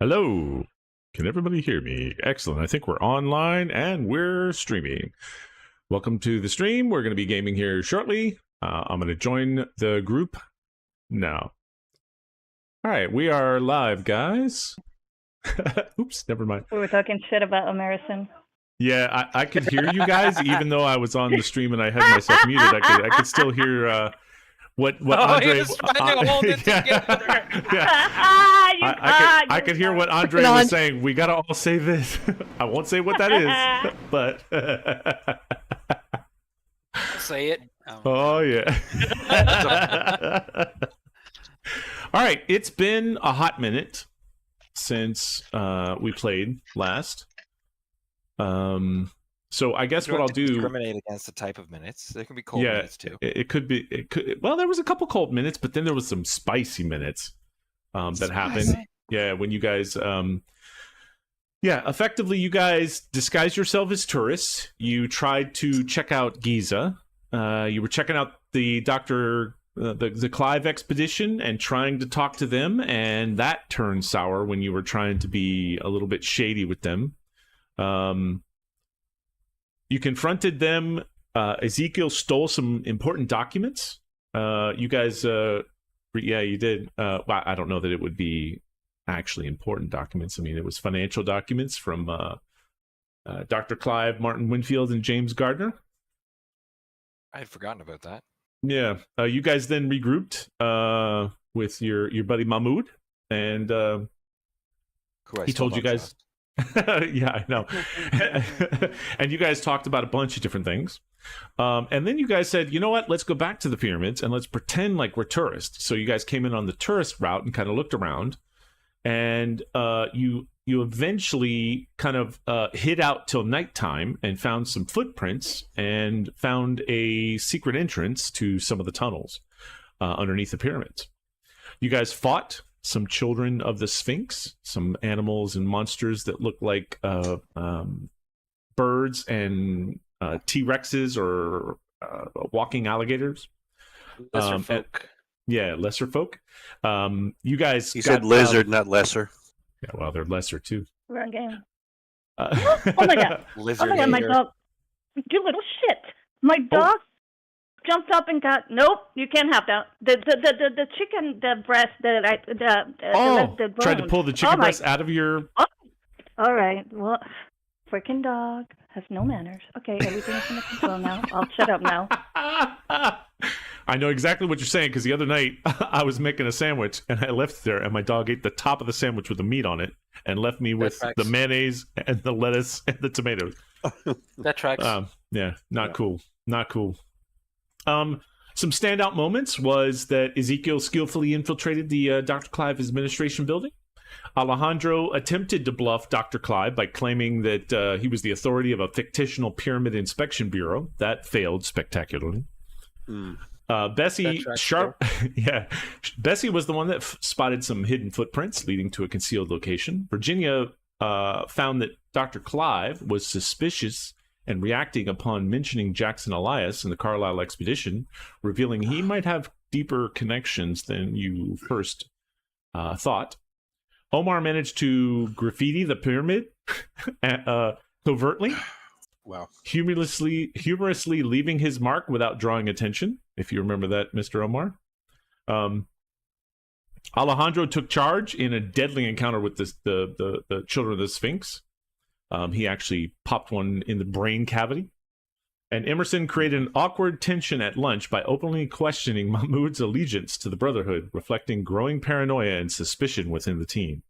Hello. Can everybody hear me? Excellent. I think we're online and we're streaming. Welcome to the stream. We're going to be gaming here shortly. I'm going to join the group now. All right, we are live, guys. Oops, never mind. We were talking shit about Emerson. Yeah, I could hear you guys, even though I was on the stream and I had myself muted. I could still hear what Andre. He was trying to hold it together. I could hear what Andre was saying. We gotta all say this. I won't say what that is, but say it. Oh yeah. All right, it's been a hot minute since we played last. So I guess what I'll do discriminate against the type of minutes. There can be cold minutes too. It could be. It could. Well, there was a couple cold minutes, but then there was some spicy minutes that happened. Yeah, when you guys, effectively, you guys disguised yourself as tourists. You tried to check out Giza. You were checking out the the Clive expedition and trying to talk to them, and that turned sour when you were trying to be a little bit shady with them. You confronted them. Ezekiel stole some important documents. You guys, you did. Well, I don't know that it would be actually important documents. I mean, it was financial documents from Dr. Clive, Martin Winfield, and James Gardner. I had forgotten about that. Yeah. You guys then regrouped with your buddy Mahmoud, and he told you guys... Yeah, I know. And you guys talked about a bunch of different things. And then you guys said, you know what, let's go back to the pyramids and let's pretend like we're tourists. So you guys came in on the tourist route and kind of looked around. And you eventually kind of hid out till nighttime and found some footprints and found a secret entrance to some of the tunnels underneath the pyramids. You guys fought some children of the Sphinx, some animals and monsters that look like birds and T-Rexes or walking alligators. Lesser folk. Lesser folk. You guys... He said lizard, not lesser. Yeah, well, they're lesser, too. Wrong game. Oh my god. Lizard oh my god, my dog. You little shit. My dog jumped up and got... Nope, you can't have that. The chicken, the breast, the tried to pull the chicken breast out of your... Oh. All right, well, freaking dog has no manners. Okay, everything is under control now. I'll shut up now. I know exactly what you're saying, because the other night I was making a sandwich and I left it there and my dog ate the top of the sandwich with the meat on it and left me with the mayonnaise and the lettuce and the tomatoes. That tracks. Not cool. Not cool. Some standout moments was that Ezekiel skillfully infiltrated the Dr. Clive administration building. Alejandro attempted to bluff Dr. Clive by claiming that he was the authority of a fictional pyramid inspection bureau. That failed spectacularly. Bessie Bessie was the one that spotted some hidden footprints leading to a concealed location. Virginia found that Dr. Clive was suspicious and reacting upon mentioning Jackson Elias in the Carlisle expedition, revealing he might have deeper connections than you first thought. Omar managed to graffiti the pyramid covertly. Wow. Humorously leaving his mark without drawing attention, if you remember that, Mr. Omar. Alejandro took charge in a deadly encounter with the children of the Sphinx. He actually popped one in the brain cavity. And Emerson created an awkward tension at lunch by openly questioning Mahmoud's allegiance to the Brotherhood, reflecting growing paranoia and suspicion within the team.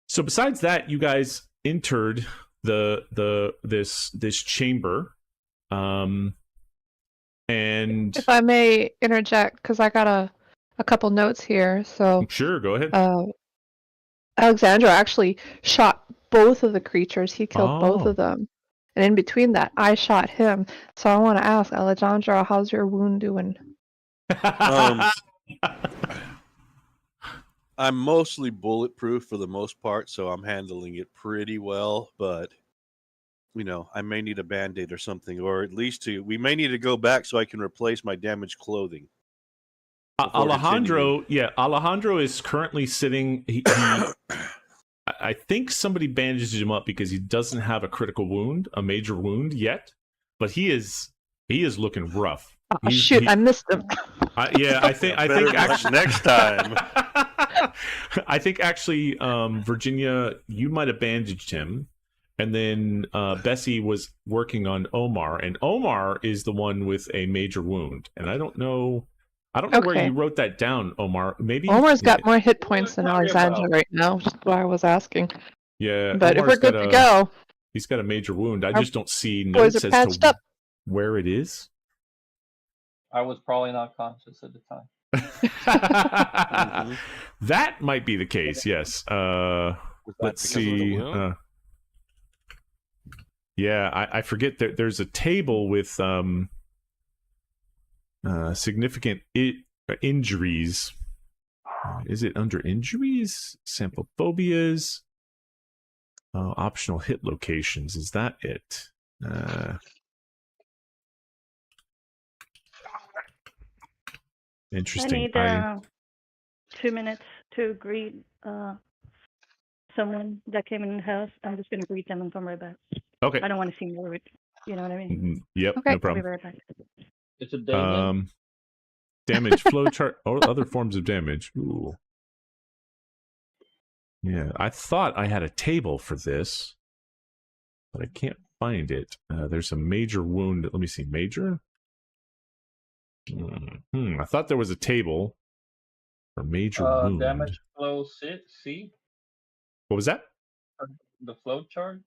So besides that, you guys entered this chamber, and if I may interject, because I got a couple notes here. So sure, go ahead. Alexandra actually shot both of the creatures. He killed both of them, and in between that, I shot him. So I want to ask Alejandra, how's your wound doing? I'm mostly bulletproof for the most part, so I'm handling it pretty well, but I may need a Band-Aid or something, or at least we may need to go back so I can replace my damaged clothing. Alejandro, Alejandro is currently sitting. I think somebody bandaged him up because he doesn't have a critical wound, a major wound yet, but he is looking rough. Oh, shoot, I missed him. I think actually next time. I think actually, Virginia, you might have bandaged him, and then Bessie was working on Omar, and Omar is the one with a major wound, and I don't know where you wrote that down, Omar. Maybe Omar's got more hit points than Alexandra right now, which is why I was asking. Yeah, but Omar's if we're good to go, he's got a major wound. I just don't see boys notes are as patched to up. where it is. I was probably not conscious at the time. That might be the case. Yes. Let's see. I forget that there's a table with significant injuries. Is it under injuries? Sample phobias. Optional hit locations. Is that it? Interesting. I need 2 minutes to greet someone that came in the house. I'm just going to greet them and come right back. Okay. I don't want to seem rude. You know what I mean? Yep. Okay. No problem. I'll be right back. It's a Damien. Damage flowchart or other forms of damage. Ooh. Yeah, I thought I had a table for this, but I can't find it. There's a major wound. Let me see. Major? I thought there was a table for major wound. Damage flow C. What was that? The flow chart.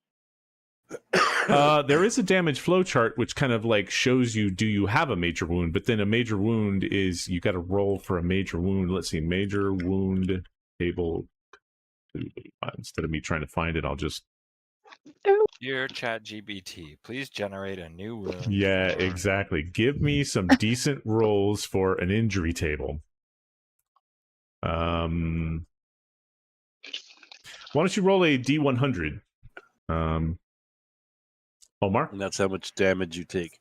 There is a damage flow chart which kind of like shows you, do you have a major wound? But then a major wound is you got to roll for a major wound. Let's see, major wound table. Instead of me trying to find it, I'll just. Dear ChatGPT, please generate a new wound. Yeah, exactly. Give me some decent rolls for an injury table. Why don't you roll a D100? Omar? And that's how much damage you take.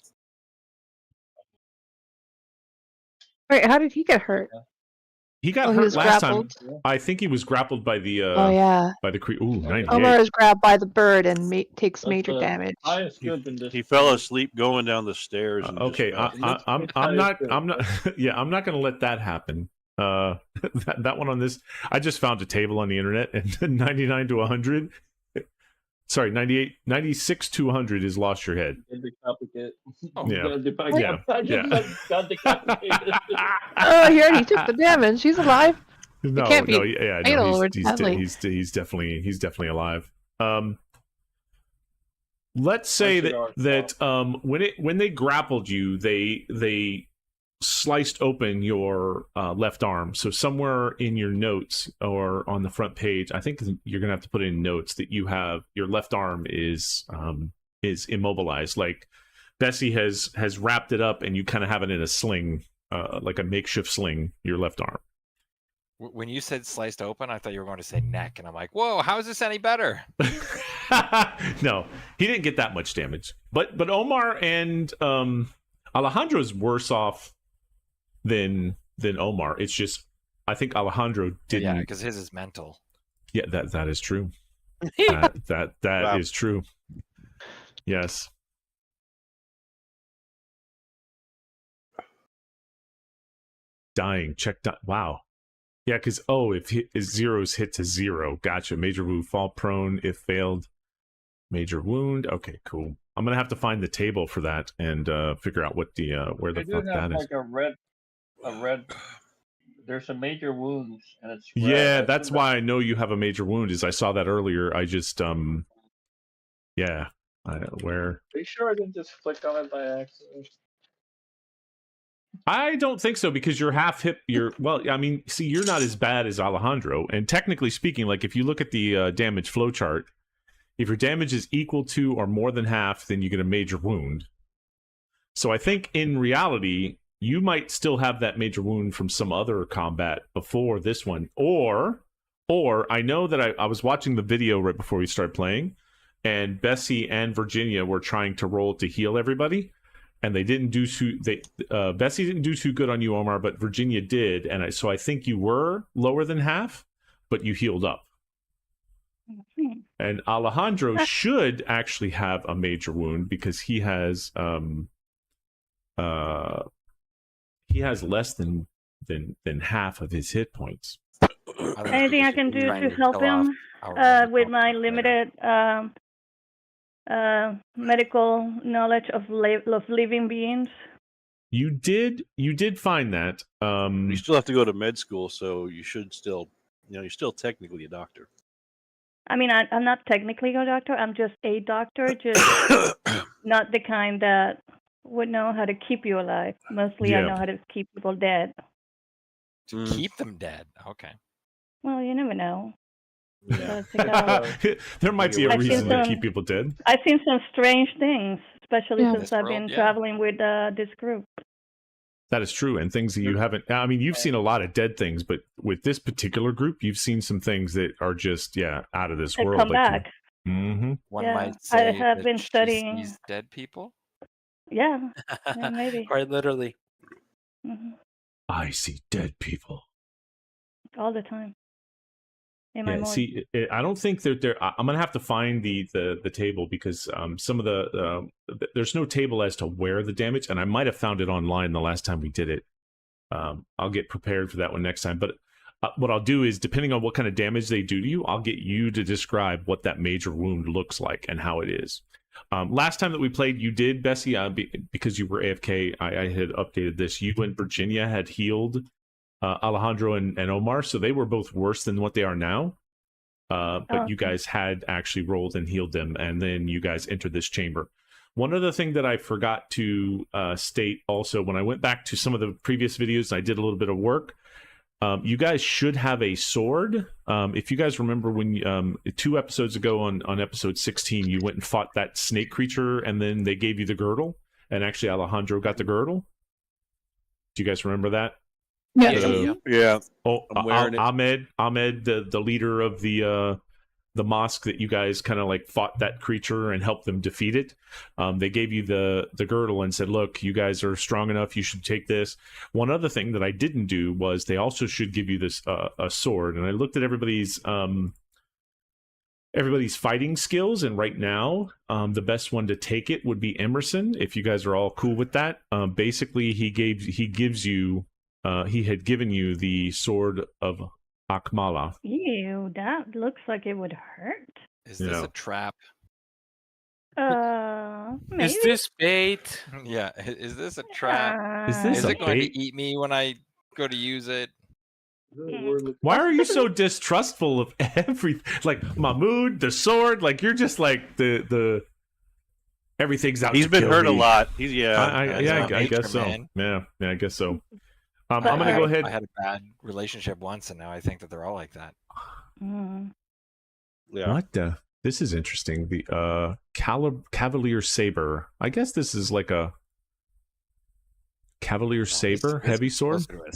Wait, how did he get hurt? He got hurt last grappled. time. I think he was grappled by the by the creature. Ooh, 98. Omar is grabbed by the bird and takes major damage. He fell asleep going down the stairs. And okay, I'm not. Yeah, I'm not going to let that happen. That one on this. I just found a table on the internet, and 99 to 100. Sorry, 96 to 100 is lost your head. Yeah. Oh, he already took the damage. He's alive. No, can't be he's definitely alive. Let's say that when they grappled you, they sliced open your left arm. So somewhere in your notes or on the front page, I think you're gonna have to put in notes that you have your left arm is immobilized. Like Bessie has wrapped it up, and you kind of have it in a sling, like a makeshift sling. Your left arm. When you said sliced open, I thought you were going to say neck, and I'm like, whoa, how is this any better? No, he didn't get that much damage. But Omar and Alejandro's worse off than Omar. It's just I think Alejandro didn't. Yeah, because his is mental. Yeah, that is true. that wow. is true. Yes. Dying. Check. Wow. Yeah, because if zeros hit to 0, gotcha. Major wound, fall prone. If failed, major wound. Okay, cool. I'm gonna have to find the table for that and figure out what the where the fuck that is. A red. There's some major wounds, and it's red. Yeah, that's why I know you have a major wound. Is I saw that earlier. I just yeah. Where? Are you sure I didn't just click on it by accident? I don't think so, because you're half hip. Well, I mean, see, you're not as bad as Alejandro, and technically speaking, like if you look at the damage flow chart, if your damage is equal to or more than half, then you get a major wound. So I think in reality, you might still have that major wound from some other combat before this one, or I know that I was watching the video right before we started playing, and Bessie and Virginia were trying to roll to heal everybody. and they didn't do too. Bessie didn't do too good on you, Omar, but Virginia did, and so I think you were lower than half, but you healed up. Mhm. And Alejandro should actually have a major wound because he has less than half of his hit points. Anything I can do Trying to to help kill off him our with my later. limited medical knowledge of living beings? You did find that. You still have to go to med school, so you should still, you're still technically a doctor. I mean, I'm not technically a doctor. I'm just a doctor, just not the kind that would know how to keep you alive. Mostly, I Yeah. know how to keep people dead. To keep them dead. Okay. Well, you never know. Yeah. So There might be a I've seen reason to some- keep people dead. I've seen some strange things, especially Yeah. since This I've world, been yeah. traveling with this group. That is true, and things that you haven't. I mean, you've seen a lot of dead things, but with this particular group, you've seen some things that are just out of this They world. come back. Mm-hmm. One Yeah, might I say have that been she studying- sees dead people. Yeah, maybe. Quite literally. hmm I see dead people. All the time. In my mind. See, I don't think that there. I'm gonna have to find the table because some of the there's no table as to where the damage, and I might have found it online the last time we did it. I'll get prepared for that one next time. But what I'll do is, depending on what kind of damage they do to you, I'll get you to describe what that major wound looks like and how it is. Last time that we played, you did, Bessie, because you were AFK. I had updated this. You and Virginia had healed Alejandro and Omar, so they were both worse than what they are now. But you guys had actually rolled and healed them, and then you guys entered this chamber. One other thing that I forgot to state also, when I went back to some of the previous videos, I did a little bit of work. You guys should have a sword. If you guys remember when 2 episodes ago on episode 16, you went and fought that snake creature, and then they gave you the girdle, and actually Alejandro got the girdle. Do you guys remember that? Yeah. Yeah. Oh, I'm wearing it. Ahmed, the leader of the mosque that you guys kind of like fought that creature and helped them defeat it. They gave you the girdle and said, "Look, you guys are strong enough. You should take this." One other thing that I didn't do was they also should give you this a sword. And I looked at everybody's fighting skills, and right now the best one to take it would be Emerson. If you guys are all cool with that, basically he had given you the sword of Akmala. Ew, that looks like it would hurt. Is this Yeah. a trap? Maybe. Is this bait? Yeah. Is this a trap? Is this Is a it going bait? to eat me when I go to use it? Why are you so distrustful of everything? Like Mahmoud, the sword, like you're just like the everything's out. He's to been kill hurt a me. lot. I nature, guess so. man. Yeah, I guess so. I'm But gonna go ahead. I had a bad relationship once, and now I think that they're all like that. Yeah. What the? This is interesting. The Cavalier Saber. I guess this is like a Cavalier Saber, It's heavy sword. closer to a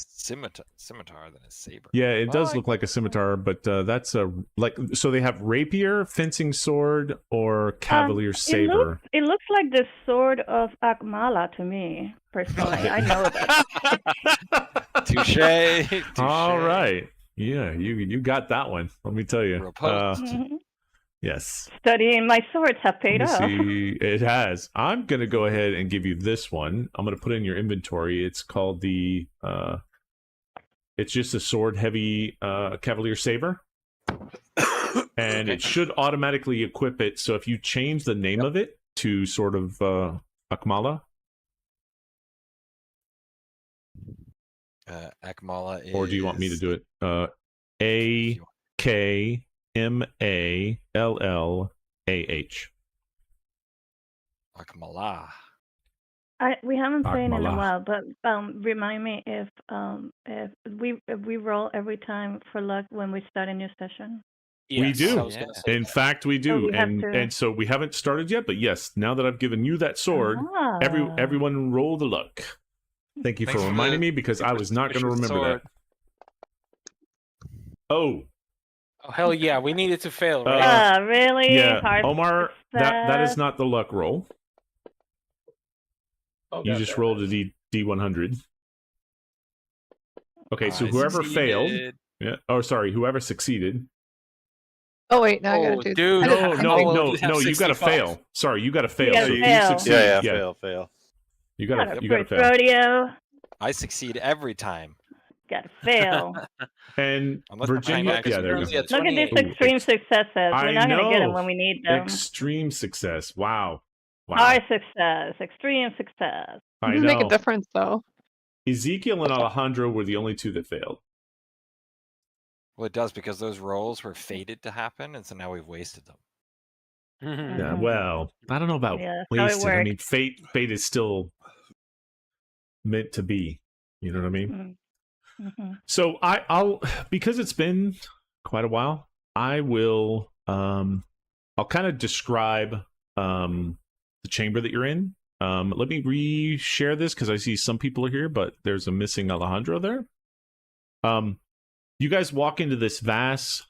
scimitar than a saber. Yeah, it does Oh, look like a scimitar, but that's a like. So they have rapier, fencing sword, or Cavalier Saber. It looks like the sword of Akmala to me, personally. I know that. Touche. All right. Yeah, you got that one. Let me tell you. Riposte. Mhm. Yes. Studying my swords have paid Let off. me see. It has. I'm gonna go ahead and give you this one. I'm gonna put it in your inventory. It's called the. It's just a sword heavy Cavalier Saber, and it should automatically equip it. So if you change the name of it to sort of Akmala, Akmala is... or do you want me to do it? If you want. AKMALLAH. Akmala. We haven't played in a Akmala. while, but remind me if we roll every time for luck when we start a new session. We Yes, do. I was gonna say In that. fact, we do, we have and to- and so we haven't started yet. But yes, now that I've given you that sword, Ah. everyone roll the luck. Thank you Thanks for for reminding the- me because I was not going to Wish with remember that. Oh, Oh, hell yeah, we needed to fail, right? Really? yeah, Hard Omar, that is success? not the luck roll. You just rolled a D100. Okay, so I whoever failed, succeeded. whoever succeeded. Oh wait, now I Oh, gotta do. dude. I didn't- No, only have you got to 65. fail. Sorry, you got to fail. gotta So if fail. you succeed, Yeah, fail. you Not got a to first fail. rodeo. I succeed every time. Gotta fail. And Unless the Virginia, time yeah, there you currently go. at Look at these 28. extreme successes. I We're not gonna get them know. when we need them. Extreme success. Wow. High success, extreme success. I Does make a know. difference though. Ezekiel and Alejandro were the only two that failed. Well, it does because those rolls were fated to happen, and so now we've wasted them. Yeah, Mhm. well, I don't know about Yeah, that's how it wasted. I mean, works. fate is still meant to be. You know what I mean? Mm-hmm. So I'll because it's been quite a while, I will I'll kind of describe the chamber that you're in. Let me re-share this because I see some people are here, but there's a missing Alejandro there. You guys walk into this vast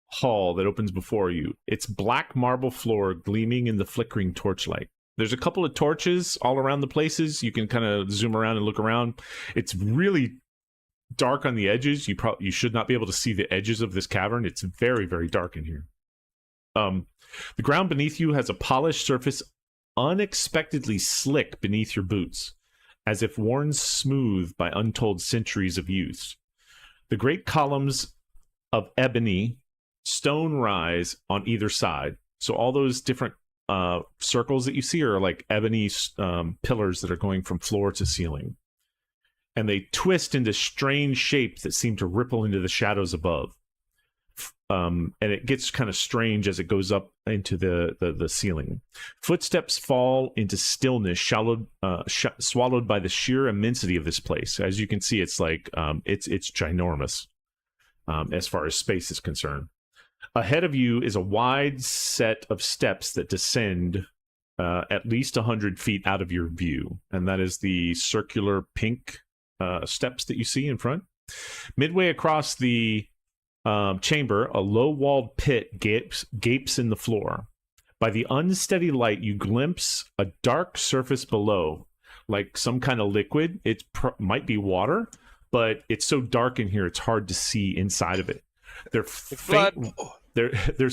hall that opens before you. It's black marble floor gleaming in the flickering torchlight. There's a couple of torches all around the places. You can kind of zoom around and look around. It's really dark on the edges. You should not be able to see the edges of this cavern. It's very, very dark in here. The ground beneath you has a polished surface unexpectedly slick beneath your boots, as if worn smooth by untold centuries of use. The great columns of ebony stone rise on either side. So all those different circles that you see are like ebony pillars that are going from floor to ceiling. And they twist into strange shapes that seem to ripple into the shadows above. And it gets kind of strange as it goes up into the ceiling. Footsteps fall into stillness, swallowed by the sheer immensity of this place. As you can see, it's like it's ginormous as far as space is concerned. Ahead of you is a wide set of steps that descend at least 100 feet out of your view, and that is the circular pink steps that you see in front. Midway across the chamber, a low-walled pit gapes in the floor. By the unsteady light, you glimpse a dark surface below, like some kind of liquid. It might be water, but it's so dark in here, it's hard to see inside of it. There's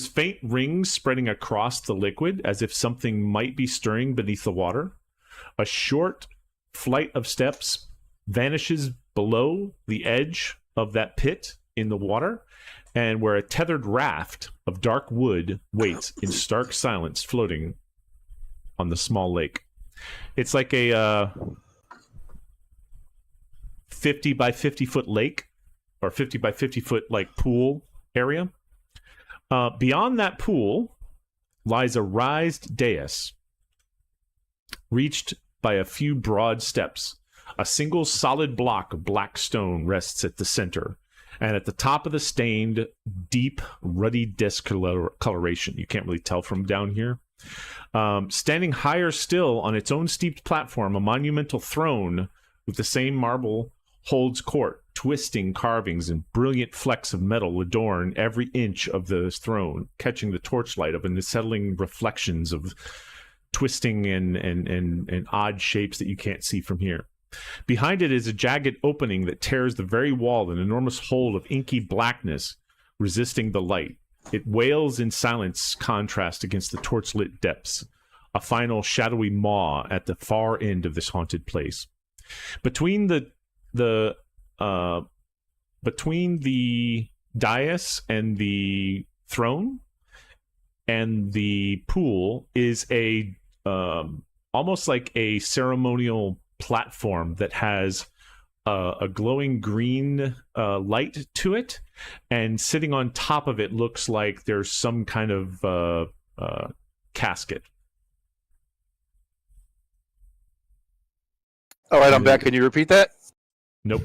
faint rings spreading across the liquid, as if something might be stirring beneath the water. A short flight of steps vanishes below the edge of that pit in the water, and where a tethered raft of dark wood waits in stark silence, floating on the small lake. It's like a 50 by 50 foot lake, or 50 by 50 foot like pool area. Beyond that pool lies a raised dais, reached by a few broad steps. A single solid block of black stone rests at the center, and at the top of the stained, deep, ruddy discoloration. You can't really tell from down here. Standing higher still on its own steep platform, a monumental throne with the same marble holds court. Twisting carvings and brilliant flecks of metal adorn every inch of the throne, catching the torchlight of unsettling reflections of twisting and odd shapes that you can't see from here. Behind it is a jagged opening that tears the very wall, an enormous hole of inky blackness resisting the light. It wails in silence contrast against the torchlit depths, a final shadowy maw at the far end of this haunted place. Between the dais and the throne and the pool is a almost like a ceremonial platform that has a glowing green light to it, and sitting on top of it looks like there's some kind of casket. All right, I'm back. Can you repeat that? Nope.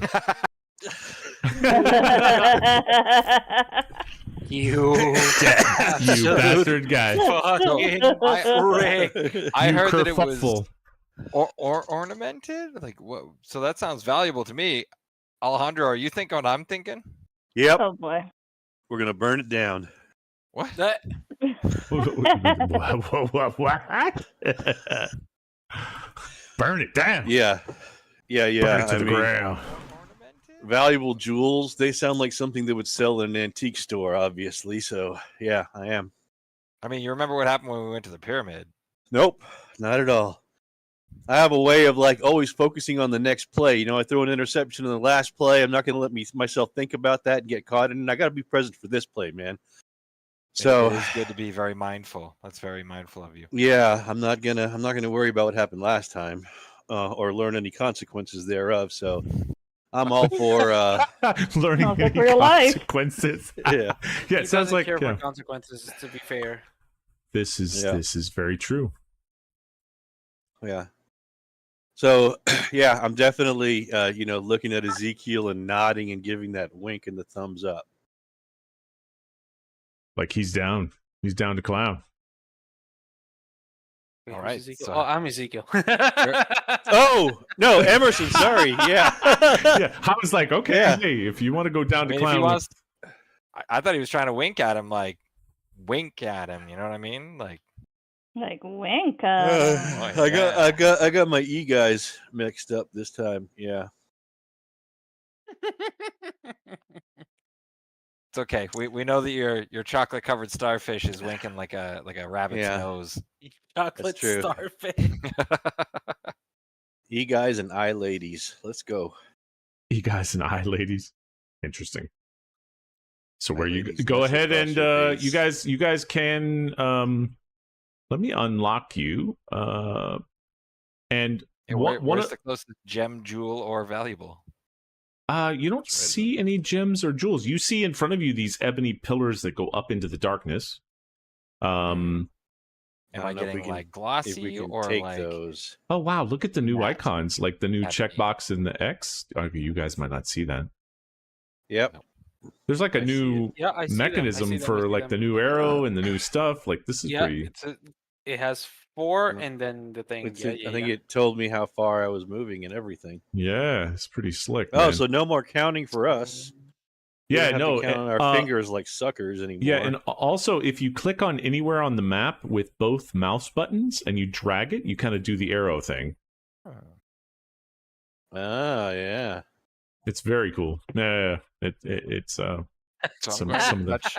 You You bastard guy. fucking prick. I You heard that it was kerfuffle. or ornamented. Like what? So that sounds valuable to me. Alejandro, are you thinking what I'm thinking? Yep, Oh boy. we're gonna burn it down. What? That, What? Burn it down. Yeah. Burn it to I the mean, ground. valuable jewels, they sound like something that would sell in an antique store, obviously. So, yeah, I am. I mean, you remember what happened when we went to the pyramid? Nope, not at all. I have a way of like always focusing on the next play. You know, I throw an interception in the last play. I'm not going to let myself think about that and get caught in it. I got to be present for this play, man. So it is good to be very mindful. That's very mindful of you. Yeah, I'm not gonna worry about what happened last time, or learn any consequences thereof. So I'm all for learning Sounds any like real life. consequences. yeah. Yeah, He it sounds doesn't like care for consequences. To be fair, this is very true. Yeah. So yeah, I'm definitely looking at Ezekiel and nodding and giving that wink and the thumbs up. Like he's down. He's down to clown. Wait, All who's right, Ezekiel? so- Oh, I'm Ezekiel. Oh no, Emerson. Sorry. Yeah. Yeah, I was like, okay, Yeah. hey, if you want to go down I to mean, if he clown, wants, I thought he was trying to wink at him, like wink at him. You know what I mean? Like, Like wink. I got my E guys mixed up this time. Yeah. it's okay. We know that your chocolate covered starfish is winking like a rabbit's Yeah. nose. Chocolate true. starfish. E guys and I ladies. Let's go. you guys and I ladies. Interesting. So where you ladies, go nice ahead across and your face. you guys can let me unlock you and Yeah, where's the closest gem, jewel, or valuable? you don't see any gems or jewels. You see in front of you these ebony pillars that go up into the darkness. Am I I don't know if we getting can- like If we glossy can or take like? those. Oh wow, look at the new Matte. icons, like the new Ebony. checkbox and the X. Okay, you guys might not see that. Yep. There's like a I see new Yeah, I see them. I mechanism see them. I for see like the them. new arrow and the new stuff. Like this is Yeah, pretty. it has 4 Yeah. and then the thing. It's Yeah, I think yeah. it told me how far I was moving and everything. Yeah, it's pretty slick. Oh, man. so no more counting for us. We yeah, don't have no, to count our fingers like suckers anymore. yeah, and also if you click on anywhere on the map with both mouse buttons and you drag it, you kind of do the arrow thing. Yeah. It's very cool. Yeah, it's So I'm some going to of the touch.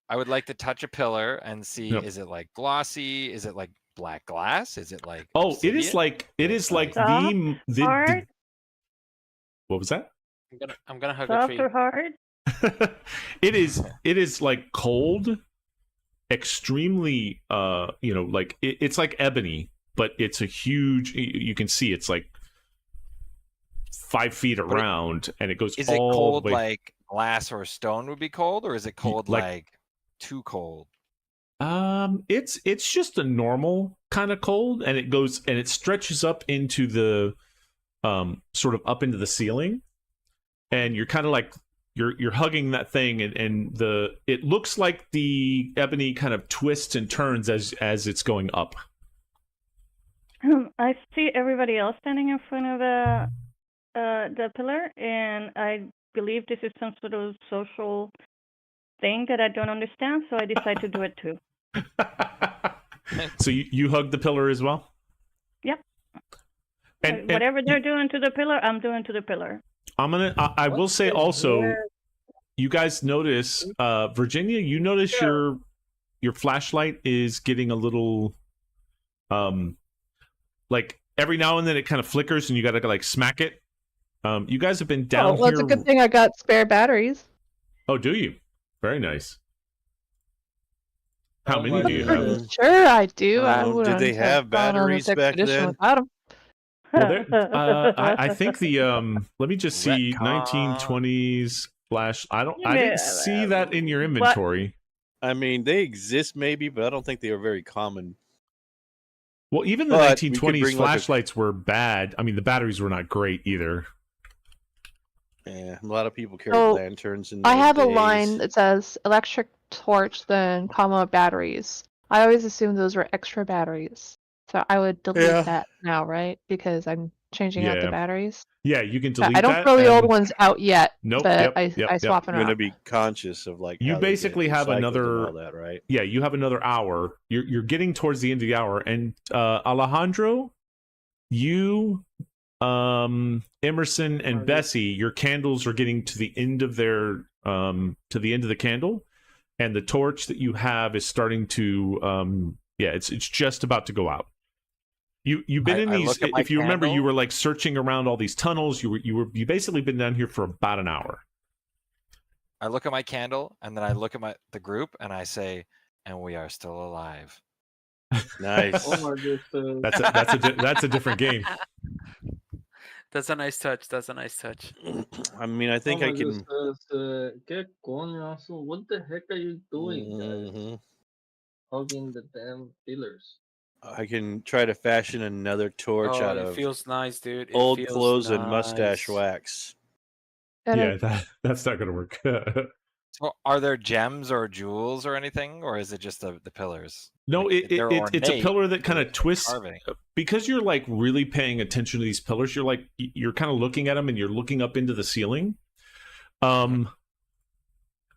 I would like to touch a pillar and see. Yep. Is it like glossy? Is it like black glass? Is it like? oh, it is obsidian? like Soft, the hard? what was that? I'm gonna hug a Soft tree. or hard? it is like cold, extremely like it's like ebony, but it's a huge, you can see it's like 5 feet around and it goes Is it all cold the way. like glass or stone would be cold, or is it cold like- like too cold? It's just a normal kind of cold, and it goes and it stretches up into the sort of up into the ceiling, and you're kind of like you're hugging that thing, and it looks like the ebony kind of twists and turns as it's going up. I see everybody else standing in front of the pillar, and I believe this is some sort of social thing that I don't understand, so I decide to do it too. So you hug the pillar as well? Yep. And Whatever they're doing to the pillar, I'm doing to the pillar. I will say also, weird- you guys notice, Virginia, you notice your flashlight is getting a little, like every now and then it kind of flickers and you gotta like smack it. You guys have been down well, it's here. a good thing I got spare batteries. Oh, do you? Very nice. How Oh many my do you God. have? Sure, I do. I Oh, did wouldn't they have gone on this batteries back expedition then? without 'em. Well, I think the let me just see, Retcon. 1920s flash. I Yeah, didn't see that in your inventory. I mean, they exist maybe, but I don't think they are very common. Well, even the But we could 1920s bring, like, a- flashlights were bad. I mean, the batteries were not great either. Yeah, a lot of people carry Oh, lanterns. In I those have a days. line that says electric torch, then comma batteries. I always assumed those were extra batteries. So I would delete Yeah. that now, right? Because I'm changing out the Yeah. batteries. Yeah, you can delete I don't that. throw the old and ones out yet, Nope, but yep, I yep. swap them You're gonna out. be conscious of like You how they get basically have recycled and another- all that, right? Yeah, you have another hour. You're getting towards the end of the hour, and Alejandro, you, Emerson and Bessie, your candles are getting to the end of their to the end of the candle, and the torch that you have is starting to it's just about to go out. You've been in these. If you remember, you were like searching around all these tunnels. You basically been down here for about an hour. I look at my candle, and then I look at the group, and I say, "And we are still alive." Nice. That's a different game. That's a nice touch. That's a nice touch. I mean, I think I can. Get going, Russell. What the heck are you doing, guys? Hugging the damn pillars. I can try to fashion another torch out of. It feels nice, dude. Old clothes and mustache wax. And That's not gonna work. So, are there gems or jewels or anything, or is it just the pillars? No, Like, it's a pillar that kind of twists. Carving. Because you're like really paying attention to these pillars. You're kind of looking at them, and you're looking up into the ceiling. You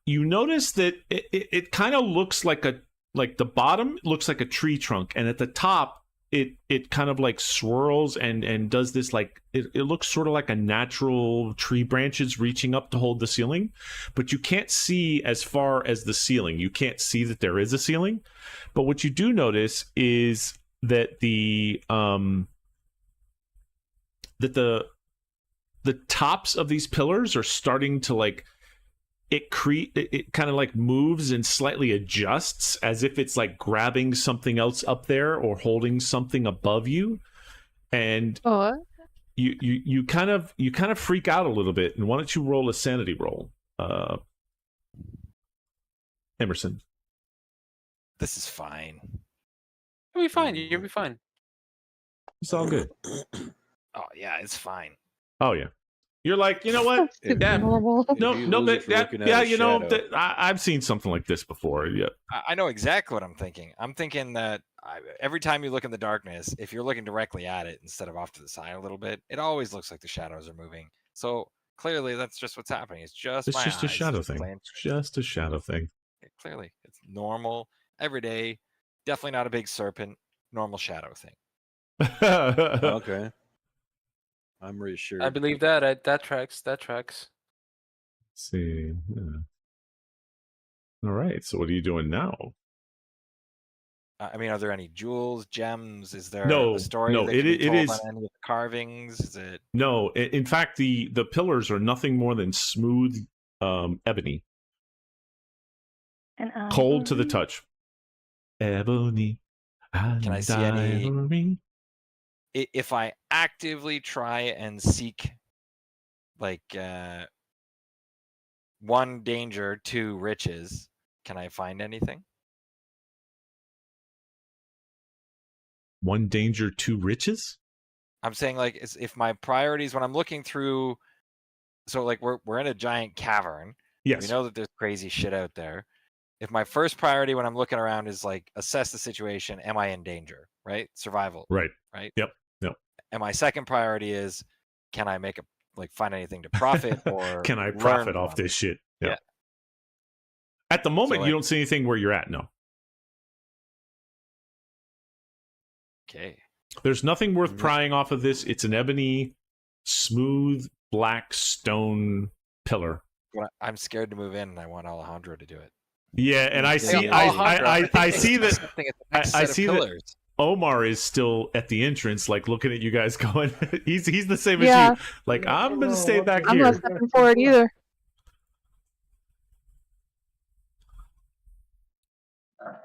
notice that it kind of looks like the bottom looks like a tree trunk, and at the top it kind of like swirls and does this like it looks sort of like a natural tree branches reaching up to hold the ceiling, but you can't see as far as the ceiling. You can't see that there is a ceiling, but what you do notice is that the tops of these pillars are starting to like it kind of like moves and slightly adjusts as if it's like grabbing something else up there or holding something above you, and you kind of freak out a little bit. And why don't you roll a sanity roll, Emerson? This is fine. You'll be fine. You'll be fine. It's all good. Oh yeah, it's fine. Oh yeah. You're like, you know what? Yeah, I've seen something like this before. Yeah, I know exactly what I'm thinking. I'm thinking that every time you look in the darkness, if you're looking directly at it instead of off to the side a little bit, it always looks like the shadows are moving. So clearly, that's just what's happening. It's just a shadow thing. Just a shadow thing. Clearly, it's normal, everyday. Definitely not a big serpent. Normal shadow thing. Okay. I'm reassured. I believe that. That tracks. That tracks. Let's see. Yeah. All right. So what are you doing now? I mean, are there any jewels, gems? Is there a story? No, it is on any of the carvings. Is it? No. In fact, the pillars are nothing more than smooth ebony, And cold to the touch. Ebony. Can I see any? If I actively try and seek, like, 1 danger, 2 riches, can I find anything? 1 danger, 2 riches? I'm saying, like, if my priorities when I'm looking through, so like we're in a giant cavern. Yes. We know that there's crazy shit out there. If my first priority when I'm looking around is like assess the situation, am I in danger? Right? Survival. Right. Right. Yep. And my second priority is, can I find anything to profit, or can I profit off this shit? Yeah. At the moment, you don't see anything where you're at. No. Okay. There's nothing worth prying off of this. It's an ebony, smooth, black stone pillar. Well, I'm scared to move in, and I want Alejandro to do it. Yeah, and I see, I see that Omar is still at the entrance, like looking at you guys going. he's the same as you. Like, I'm gonna stay back I'm here. not stepping forward either.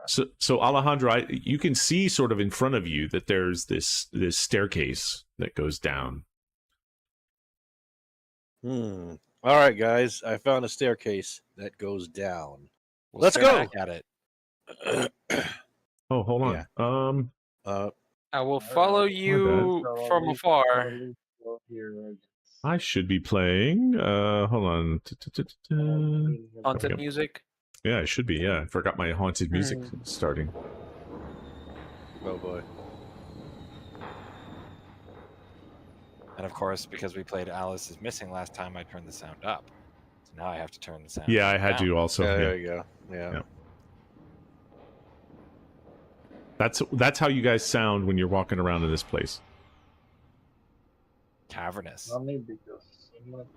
So Alejandro, you can see sort of in front of you that there's this staircase that goes down. All right, guys, I found a staircase that goes down. Let's go. Back at it. Oh, hold on. Yeah. I will follow you from afar. I should be playing. Hold on. Haunted music. Yeah, it should be. Yeah, I forgot my haunted music starting. Oh boy. And of course, because we played Alice is Missing last time, I turned the sound up. So now I have to turn the sound. Yeah, I had down. to also. There you go. Yeah. That's how you guys sound when you're walking around in this place. Cavernous. Only because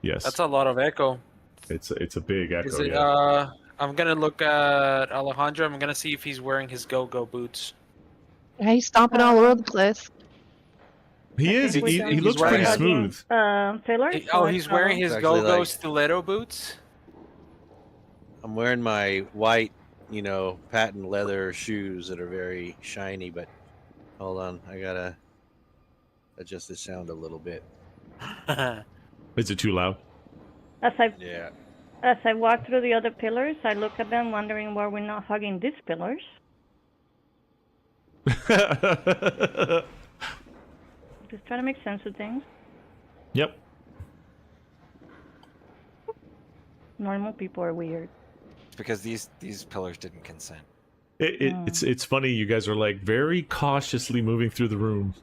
Yes. That's a lot of echo. It's a big echo. Is it? Yeah. I'm gonna look at Alejandro. I'm gonna see if he's wearing his go-go boots. Yeah, he's stomping all over the place. He is. think we He don't- He's looks wearing pretty a- smooth. Taylor? Oh, he's wearing his It's actually go-go like- stiletto boots. I'm wearing my white, patent leather shoes that are very shiny. But hold on, I gotta adjust the sound a little bit. Is it too loud? Yeah. As I walk through the other pillars, I look at them wondering why we're not hugging these pillars. Just trying to make sense of things. Yep. Normal people are weird. It's because these pillars didn't consent. It's funny. You guys are like very cautiously moving through the room.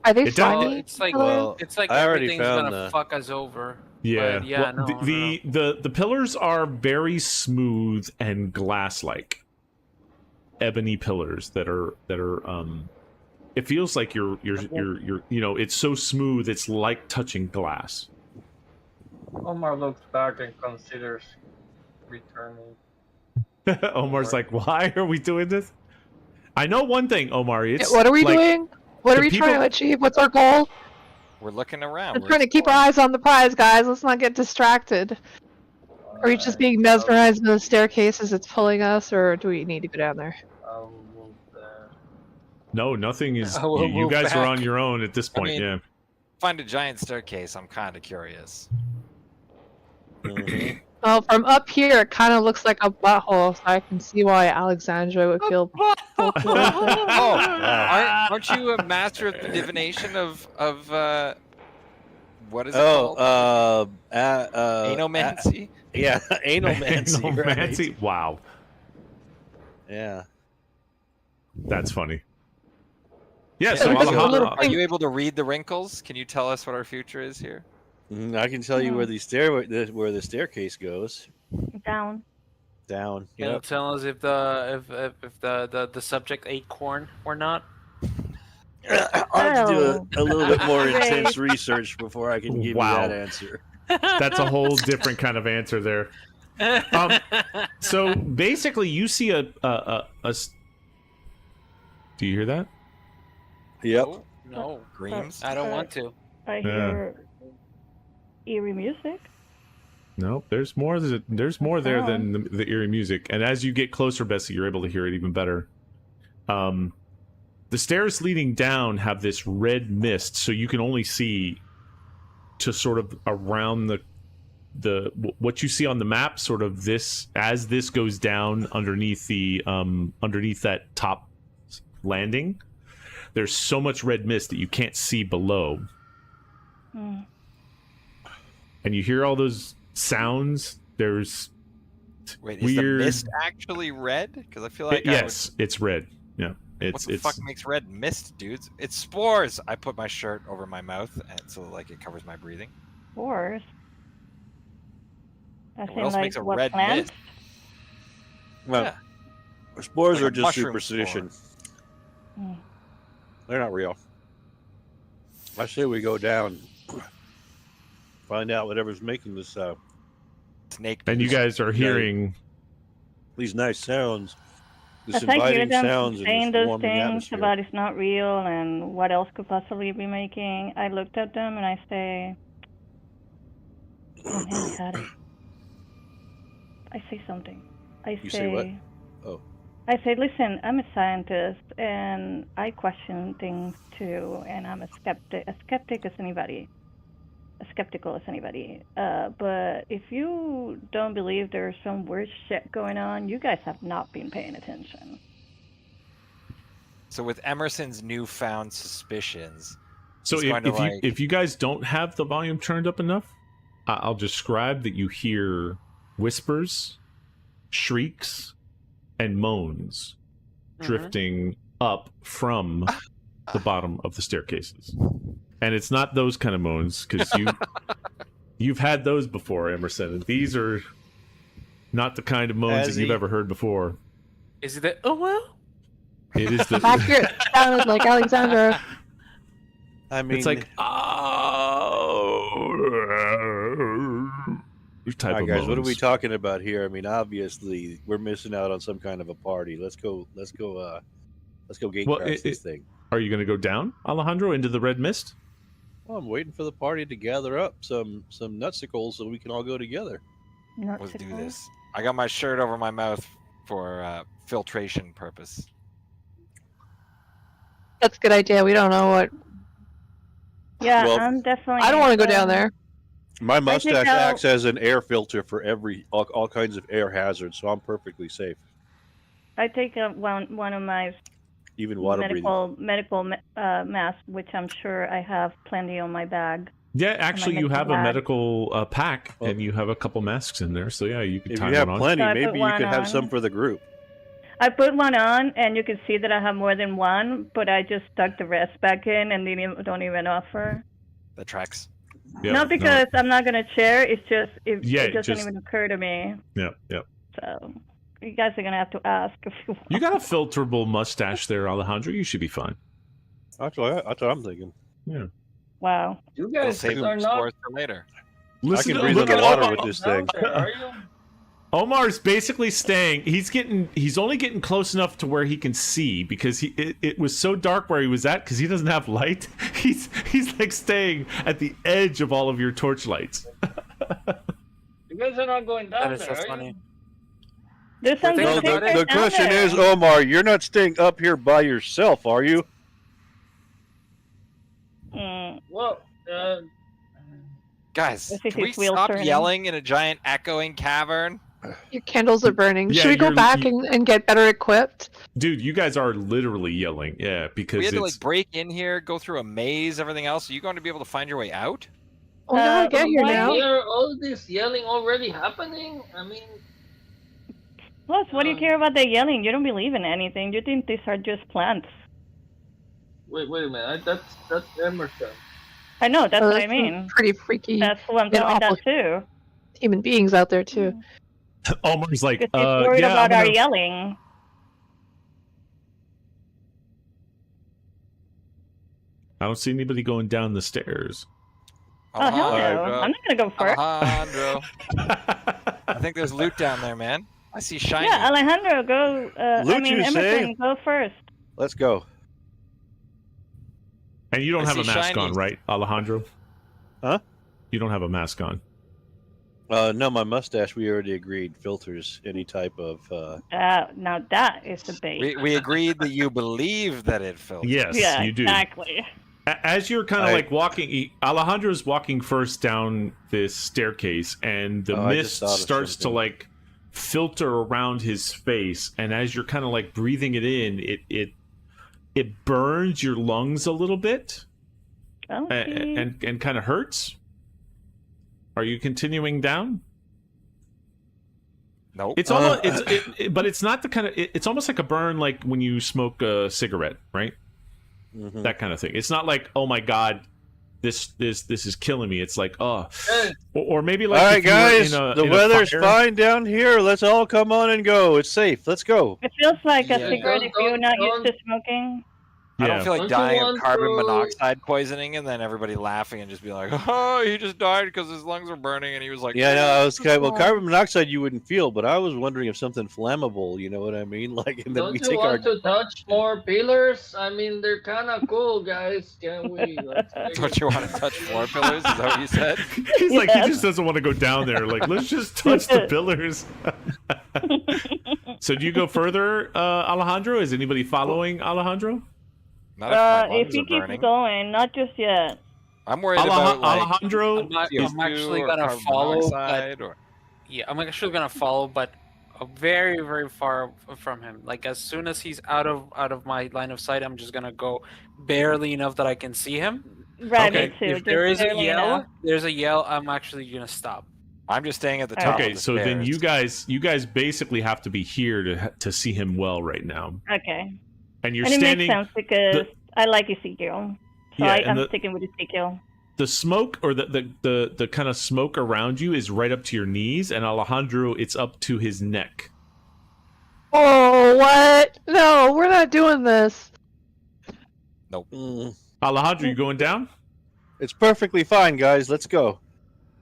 Are they It does- Well, funny? it's like Well, I already everything's found gonna fuck us over. Yeah. But yeah, Well, no, the pillars are very smooth and glass-like, ebony pillars that are It feels like you're it's so smooth. It's like touching glass. Omar looks back and considers returning. Omar's like, why are we doing this? I know one thing, Omar. It's What are we like, doing? What the are we trying people- to achieve? What's our goal? We're looking around. We're we're trying to keep our exploring. eyes on the prize, guys. Let's not get distracted. Are we just being mesmerized by the staircase as it's pulling us, or do we need to go down there? I will move there. No, nothing is. I will You move guys are back. on your own at this point. mean- Yeah. Find a giant staircase. I'm kind of curious. Mhm. Well, from up here, it kind of looks like a butthole, so I can see why Alexandra would feel. Oh, aren't you a master of the divination of what is it called? Anomancy. Yeah, anomancy. right? Anomancy? Wow, Yeah. that's funny. Yeah. Yeah, So look at the Alejandro- little Are you able to read the wrinkles? Can you tell us what our future is here? I can tell you where the staircase goes. Down. Down. Can you Yep. tell us if the subject ate corn or not? I'll have to do a little bit more Great. intense research before I can give you Wow. that answer. that's a whole different kind of answer there. So basically, you see a. Do you hear that? Yep. Oh, no, Dreams. I don't want to. I hear eerie music. No, there's more. There's more there than the eerie music. And as you get closer, Bessie, you're able to hear it even better. The stairs leading down have this red mist, so you can only see to sort of around the what you see on the map. Sort of this as this goes down underneath the underneath that top landing. There's so much red mist that you can't see below. Hmm. And you hear all those sounds. There's Wait, is weird. the mist actually red? Because I feel like Yes, it's red. Yeah, What the fuck makes red mist, dudes? It's spores. I put my shirt over my mouth, and so like it covers my breathing. Spores. I What think else like makes a what red plant? mist? Well, Yeah. spores Like are a just mushroom superstition. Hmm. They're not real. I say we go down, find out whatever's making this Snake. And you guys are hearing. these nice sounds, this As I hear inviting them sounds, saying and this those warming things atmosphere. about it's not real and what else could possibly be making, I looked at them and I say, oh man, I had it. I say something. You say what? Oh. I say, listen, I'm a scientist and I question things too, and I'm a skeptic as anybody, as skeptical as anybody. But if you don't believe there's some weird shit going on, you guys have not been paying attention. So with Emerson's newfound suspicions, So he's going to, if you guys don't have the volume turned up enough, I'll describe that you hear whispers, shrieks, and moans drifting up from the bottom of the staircases. And it's not those kind of moans, because you've had those before, Emerson, and these are not the kind of moans that you've ever heard before. Is it the, oh well? It is the Accurate. Sounded like Alexandra. I mean, it's like, oh. type All of right, guys, what are modes. we talking about here? I mean, obviously, we're missing out on some kind of a party. Let's go gatecrash this thing. Are you going to go down, Alejandro, into the red mist? Well, I'm waiting for the party to gather up some nutsicles so we can all go together. Let's do this. I got my shirt over my mouth for filtration purpose. That's a good idea. We don't know what. Yeah, Well, I'm definitely. I don't want to go down there. My mustache out- acts as an air filter for all kinds of air hazards, so I'm perfectly safe. I take one of my Even water breathing. medical masks, which I'm sure I have plenty on my bag. Yeah, actually, you have a bag. medical pack, and you have a couple masks in there. So yeah, you can If tie you have one on. plenty, So I maybe put you one could have on. some for the group. I put one on, and you can see that I have more than one, but I just stuck the rest back in and don't even offer. That tracks. Yeah, Not because I'm not gonna share. It's just it doesn't even occur to me. Yeah. So you guys are gonna have to ask if you want. You got a filterable mustache there, Alejandro. You should be fine. That's what I'm thinking. Yeah. Wow. You It'll guys save are some not. scores for later. Listen, I can breathe look in at the water Omar. with this thing. Are you? Omar's basically staying. He's only getting close enough to where he can see because it was so dark where he was at because he doesn't have light. He's like staying at the edge of all of your torchlights. You guys are not going down That is there, so are funny. you? There's some Well, good the- takers The down question there. is, Omar, you're not staying up here by yourself, are you? Well, Guys, This is can we his wheel stop turning. yelling in a giant echoing cavern? Your candles are burning. Yeah, Should we go you're- back and get better equipped? Dude, you guys are literally yelling. Yeah, because We had to it's like break in here, go through a maze, everything else. Are you going to be able to find your way out? Oh, we gotta get here why now. here all this yelling already happening? I mean, Plus, what do you care about the yelling? You don't believe in anything. You think these are just plants. wait a minute. That's Emerson. I know. That's Oh, what I some mean. Pretty freaky That's who I'm and telling that awful too. human beings out there too. Omar's like, Because he's worried yeah, about I'm our gonna- yelling. I don't see anybody going down the stairs. Oh, hell no. Alejandro. I'm not going to go first. Alejandro. I think there's loot down there, man. I see shiny. Yeah, Alejandro, go. Loot, you Emerson, say? go first. Let's go. And you don't I have a see mask on, shinies. right, Alejandro? Huh? You don't have a mask on. No, my mustache, we already agreed, filters any type of... Now that is the bait. We agreed that you believe that it filters. Yes, yeah, you do. exactly. As you're kind of I- like walking, Alejandro's walking first down this staircase, and the I just mist thought of starts to something. like filter around his face. And as you're kind of like breathing it in, it burns your lungs a little bit, Okay. and kind of hurts. Are you continuing down? Nope. It's almost but it's not the kind of it's almost like a burn like when you smoke a cigarette, right? Mhm. That kind of thing. It's not like, oh my god, this is killing me. It's like, oh, Hey, or maybe like All right, if you were guys, in a, the in a weather's fire. fine down here. Let's all come on and go. It's safe. Let's go. It feels like a Yeah. cigarette if you're not used to smoking. I don't Yeah. feel like Don't you dying of want carbon to- monoxide poisoning and then everybody laughing and just be like, oh, he just died because his lungs were burning and he was like, Yeah, no, I was "Oh, kind of, well, this is carbon monoxide you wouldn't feel, but I was wondering if something flammable, you know what I mean? Like, and then don't we you take our. want to touch more pillars? I mean, they're kind of cool, guys. Can we? Let's fun." take Don't it. you want to touch floor pillars? Is that what you said? He's like, he Yes. just doesn't want to go down there. Like, let's just touch the pillars. So do you go further, Alejandro? Is anybody following Alejandro? Not if my If lungs he are keeps burning. going, not just yet. I'm worried about like Alejandro I'm not- is I'm actually CO2 or gonna carbon follow, monoxide or Yeah, I'm actually gonna follow, but very, very far from him. Like as soon as he's out of my line of sight, I'm just gonna go barely enough that I can see him. Right, Okay. me too. If Just there is a barely yell, enough. I'm actually gonna stop. I'm just staying at the top. okay. of the So then stairs. you guys basically have to be here to see him well right now, Okay. and you're And it standing. makes sense because I like Ezekiel. So Yeah, and I'm the- sticking with Ezekiel. The smoke or the kind of smoke around you is right up to your knees, and Alejandro, it's up to his neck. Oh, what? No, we're not doing this. Mm, Alejandro, you going down? it's perfectly fine, guys. Let's go.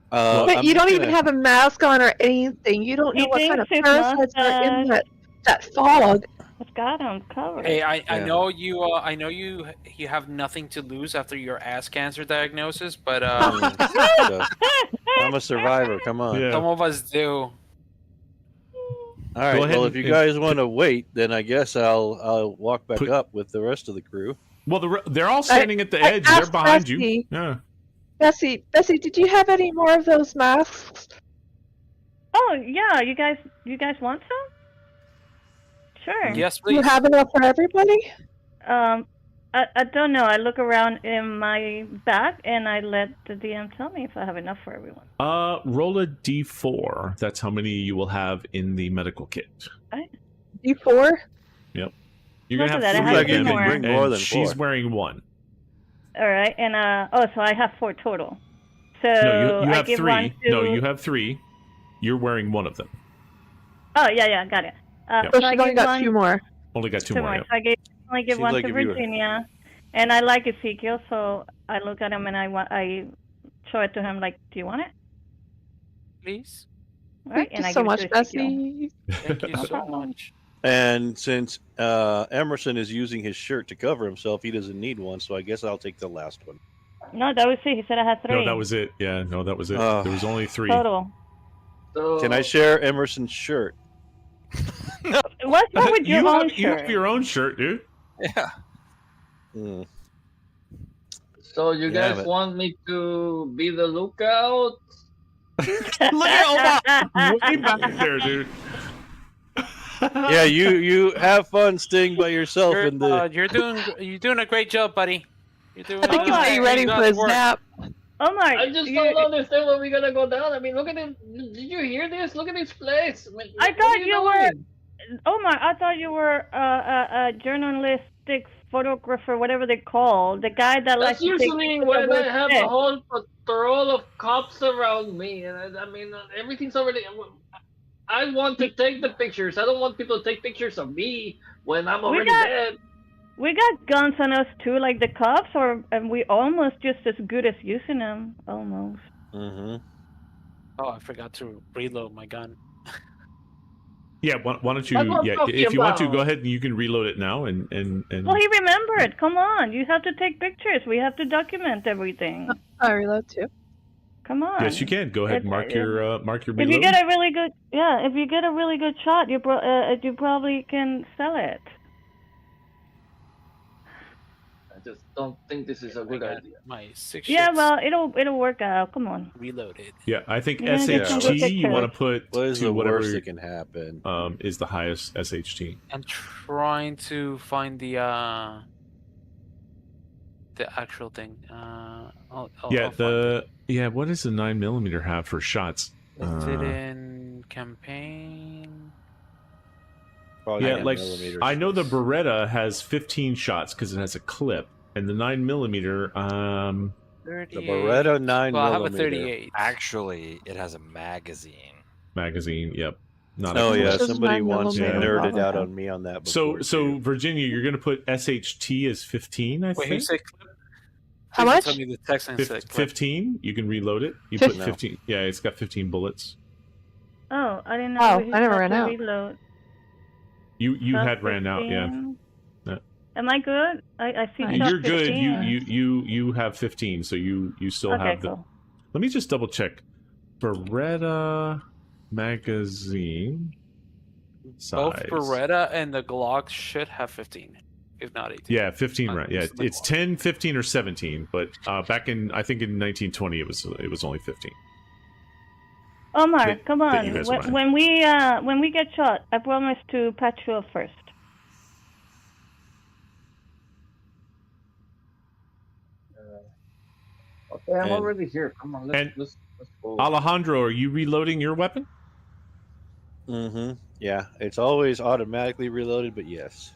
But you don't even have a mask on or anything. You don't know He what kind of thinks his parasites are in mustache- that fog. It's got him covered. Hey, I Yeah. know you. I know you have nothing to lose after your ass cancer diagnosis, but So, I'm a survivor. Come on. Yeah. some of us do. All right. ahead Well, and- if you guys want to wait, then I guess I'll walk back Put- up with the rest of the crew. Well, they're all standing at the I edge. They're asked behind you. Bessie. Yeah. Bessie, did you have any more of those masks? Oh yeah, you guys want some? Sure. Yes, Do you please. have enough for everybody? I don't know. I look around in my bag and I let the DM tell me if I have enough for everyone. Roll a d4. That's how many you will have in the medical kit. D4? Yep. You're gonna Look have at that, I 3 have of two them, more. and, Bring more and than she's 4. wearing 1. All right, and so I have 4 total. So No, you I have give 3. one to... No, you have 3. You're wearing 1 of them. Oh yeah, got it. Yep. So So I she's only give got one 2 more. Only got 2 to more. my- Yep. So I only give Seems one like to if you were- Virginia, and I like Ezekiel, so I look at him and I show it to him like, do you want it? Please. All right, Thank and you I so give much, it to Ezekiel. Bessie. Thank you No so problem. much. And since Emerson is using his shirt to cover himself, he doesn't need one. So I guess I'll take the last one. No, that was it. He said I had 3. No, that was it. Yeah, no, that was it. Oh. There was only 3. total. So Can I share Emerson's shirt? What's wrong with your you, own have, you have shirt? your own shirt, dude. Yeah. Hmm. So you Yeah, guys but- want me to be the lookout? Look at Omar way back there, dude. Yeah, you have fun staying by yourself in the. You're doing a great job, buddy. You're doing. I think he's Omar, getting ready for his nap. Omar, I just you- don't understand when we're gonna go down. I mean, look at it. Did you hear this? Look at this place. I mean, I what thought are you were- doing? Omar, I thought you were a journalistic photographer, whatever they call the guy that likes That's to take usually pictures when of I weird have shit. a whole patrol of cops around me, and I mean, everything's already. I want to take the pictures. I don't want people to take pictures of me when I'm already got- dead. We got guns on us too, like the cops, and we almost just as good as using them, almost. Mm-hmm. Oh, I forgot to reload my gun. Yeah, why don't you? That's what I'm Yeah, talking if you want to, about. go ahead and you can reload it now. And Well, he remembered. Come on, you have to take pictures. We have to document everything. I reload too. Come on. yes, you can go ahead and mark your If you reload. get a really good, if you get a really good shot, you probably can sell it. I just don't think this is a good I got idea. My 6 Yeah, shots well, it'll work out. Come on. reloaded. Yeah, I think You're gonna get some good SHT you want to pictures. put What is to the whatever worst that can happen? is the highest SHT. I'm trying to find the actual thing. I'll Yeah, find it. what does the 9mm have for shots? Is it in campaign? Probably Yeah, 9 like millimeters. I know the Beretta has 15 shots because it has a clip, and the 9mm. 38. The Beretta 9 Well, I have a millimeter. 38. Actually, it has a magazine. magazine. Yep. Not Oh a yeah, Which is somebody 9 once millimeter. nerded out Yeah. on me on that. So Before, so too. Virginia, you're gonna put SHT as 15, I Wait, think. who said clip? How Please much? Tell me the text and said clip. 15. You can reload it. You Fif- put 15. Yeah, it's got 15 bullets. Oh, I didn't know. Oh, we I never had ran to out. Reload. You Plus had ran out. Yeah. 15. Yeah. Am I good? I see. Nice. plus You're good. 15. You have 15, so you still Okay, have the. cool. Let me just double check. Beretta magazine size. Both Beretta and the Glock should have 15, if not 18. Yeah, 15 round. Yeah, It's the it's Glock. 10, 15, or 17. But back in I think in 1920 it was only 15. Omar, that- come that on. you guys When we get shot, I promise to patch you up first. Okay, I'm And- already here. Come on, and- let's go. Alejandro, are you reloading your weapon? Mm-hmm. Yeah, it's always automatically reloaded, but yes.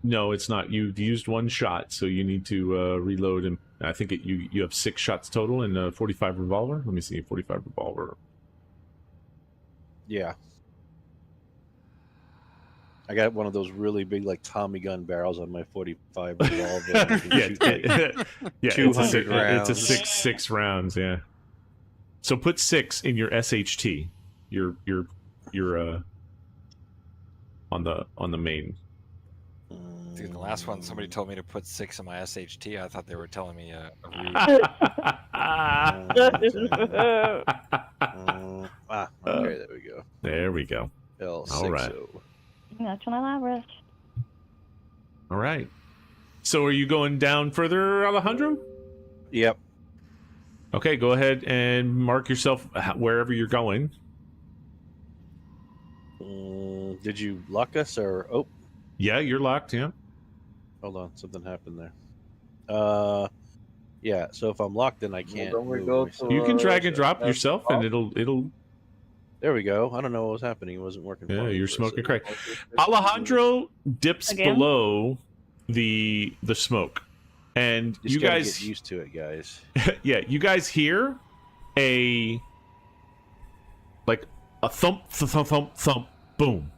No, it's not. You've used one shot, so you need to reload. And I think you have 6 shots total in a 45 revolver. Let me see, 45 revolver. Yeah. I got one of those really big, like Tommy gun barrels on my 45 revolver. I can Yeah, shoot, like, yeah, it's a 200 six, rounds. It's a six rounds. Yeah. So put 6 in your SHT. Your on the main. Dude, the last one, somebody told me to put 6 in my SHT. I thought they were telling me a rude. Okay, there we go. There we go. L60. All right. That's when I lavish. All right. So are you going down further, Alejandro? Yep. Okay, go ahead and mark yourself wherever you're going. Did you lock us or? Oh, Yeah, you're locked. Yeah. hold on, something happened there. Yeah. So if I'm locked, then I can't. don't we move go myself. to- You can drag and drop that's yourself, and it'll. There we go. I don't know what was happening. It wasn't working. Yeah, for me you're for a smoking second. crack. Alejandro dips Again? below the smoke, and Just you gotta guys get used to it, guys. yeah, you guys hear a thump, thump, thump, thump, boom.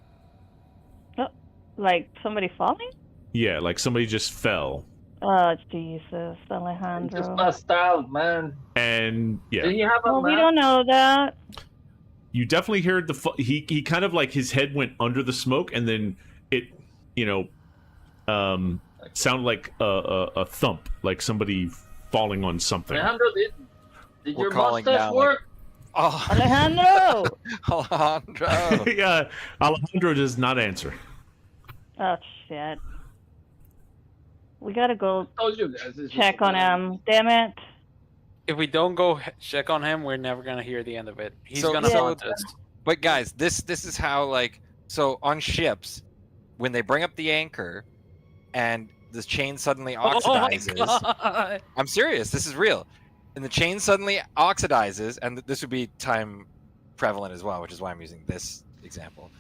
Like somebody falling? Yeah, like somebody just fell, Oh, Jesus, Just Alejandro. passed out, man. and yeah, Did you have a Well, we map? don't know that. you definitely heard he kind of like his head went under the smoke, and then it, sounded like a thump, like somebody falling on something. Alejandro, did We're your calling mustache down, work? Oh, Alejandro! Alejandro. Yeah, Alejandro does not answer. Oh, shit. We gotta go I told you guys. it's check just- on him. Damn it. If we don't go check on him, we're never gonna hear the end of it. He's So- gonna so- haunt us. But guys, this is how, like, so on ships, when they bring up the anchor and the chain suddenly oxidizes. Oh my God. I'm serious. This is real. And the chain suddenly oxidizes, and this would be time prevalent as well, which is why I'm using this example.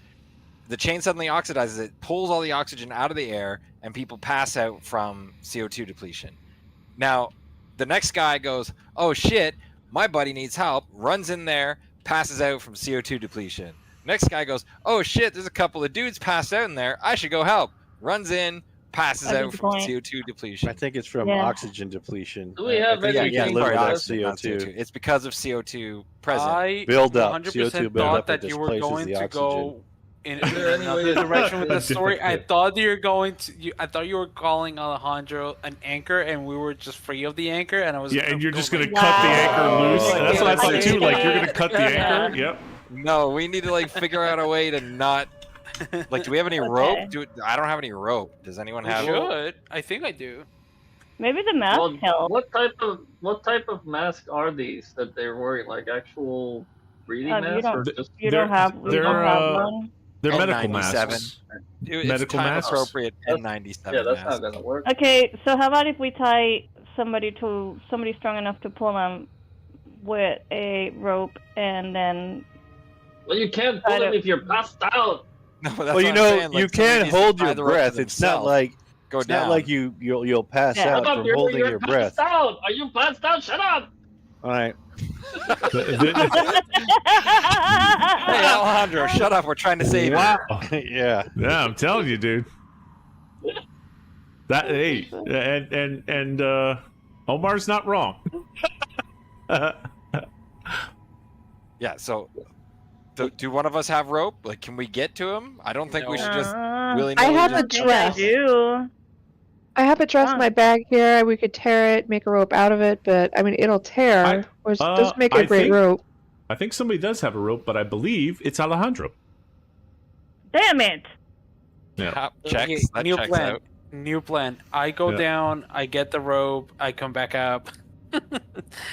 The chain suddenly oxidizes, it pulls all the oxygen out of the air, and people pass out from CO2 depletion. Now, the next guy goes, oh shit, my buddy needs help, runs in there, passes out from CO2 depletion. Next guy goes, oh shit, there's a couple of dudes passed out in there, I should go help. Runs in, passes That's a out good from point. CO2 depletion. I think it's from Yeah. oxygen depletion. Do we have I think any you can't thing live for without oxygen, Not CO2. It's because of CO2 present. I Build up. 100% CO2 build thought up, it that you were displaces going the to oxygen. go in Is there any way another to- direction with the story. I Different. thought you were going to. I thought you were calling Alejandro an anchor, and we were just free of the anchor. And I was Yeah, and you're just gonna like, cut the anchor Wow. loose. That's what I thought too. Like you're Yeah. gonna cut the anchor. Yep. No, we need to like figure out a way to not. Like, do we have any Okay. rope? I don't have any rope. Does anyone We have? should. I think I do. Maybe the mask Well, help. what type of mask are these that they're wearing? Like actual breathing You masks, or don't- just You They're- don't have. We they're, don't have uh, one. They're medical N97. masks. It's Medical time masks? appropriate That's- N97 yeah, that's mask. not gonna work. Okay, so how about if we tie somebody strong enough to pull them with a rope, and then Well, you can't pull Try them to- if you're passed out. No, that's Well, what you I'm know, saying. Like, you somebody can needs to hold tie your the rope to breath. It's not themselves. like Go it's down. not like you'll pass Yeah. out Shut up, from you're holding your passed breath. out. Are you passed out? Shut up. All right. Hey, Alejandro, shut up. We're trying to save Wow. Yeah. Yeah, I'm telling you, dude. That hey, and Omar's not wrong. you. Yeah. So, do one of us have rope? Like, can we get to him? I don't think we should just really. I have a I think I dress. do. I have a dress Huh. in my bag here. We could tear it, make a rope out of it, but I mean, it'll tear. Which doesn't make a I great think- rope. I think somebody does have a rope, but I believe it's Alejandro. Damn it! Yeah. Checks. Okay, That new checks plan. out. New plan. I go Yeah. down. I get the rope. I come back up.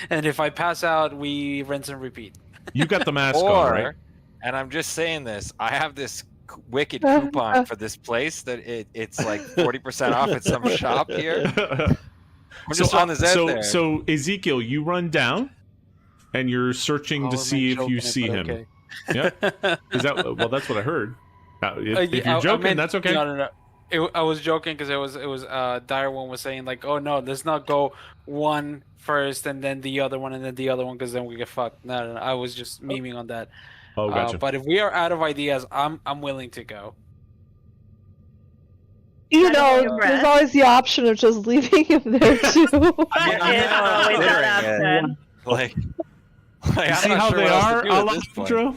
And if I pass out, we rinse and repeat. You got the mask Or, on, right? and I'm just saying this, I have this wicked coupon for this place that it's like 40% off at some shop here. I'm just throwing this out there. So Ezekiel, you run down, and you're searching Oh, to we're see if joking you it, see but him. okay. Yeah. Is that well? That's what I heard. If Yeah, you're I joking, meant- that's okay. No. I was joking because it was Dire One was saying like, oh no, let's not go one first and then the other one and then the other one because then we get fucked. No. I was just memeing on that. Oh, gotcha. But if we are out of ideas, I'm willing to go. You I don't know, know, there's Brett. always the option of just leaving him there too. I mean, That is always considering that it. option. Like, Like, You I'm see not how sure they what else to are, do at this point. Alejandro?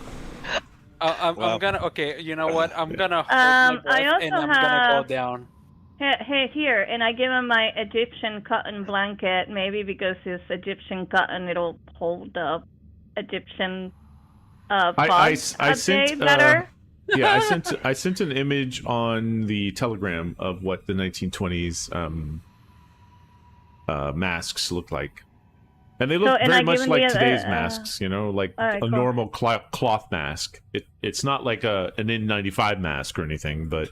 Wow. I'm gonna. Okay, you know what? I'm gonna hold I my breath and also I'm gonna go have- down. Hey, here, and I give him my Egyptian cotton blanket. Maybe because it's Egyptian cotton, it'll hold the Egyptian bugs I a sent day better. yeah, I sent an image on the Telegram of what the 1920s masks look like, and they look very much like today's masks. You know, like right, a cool. normal cloth mask. It's not like an N95 mask or anything, but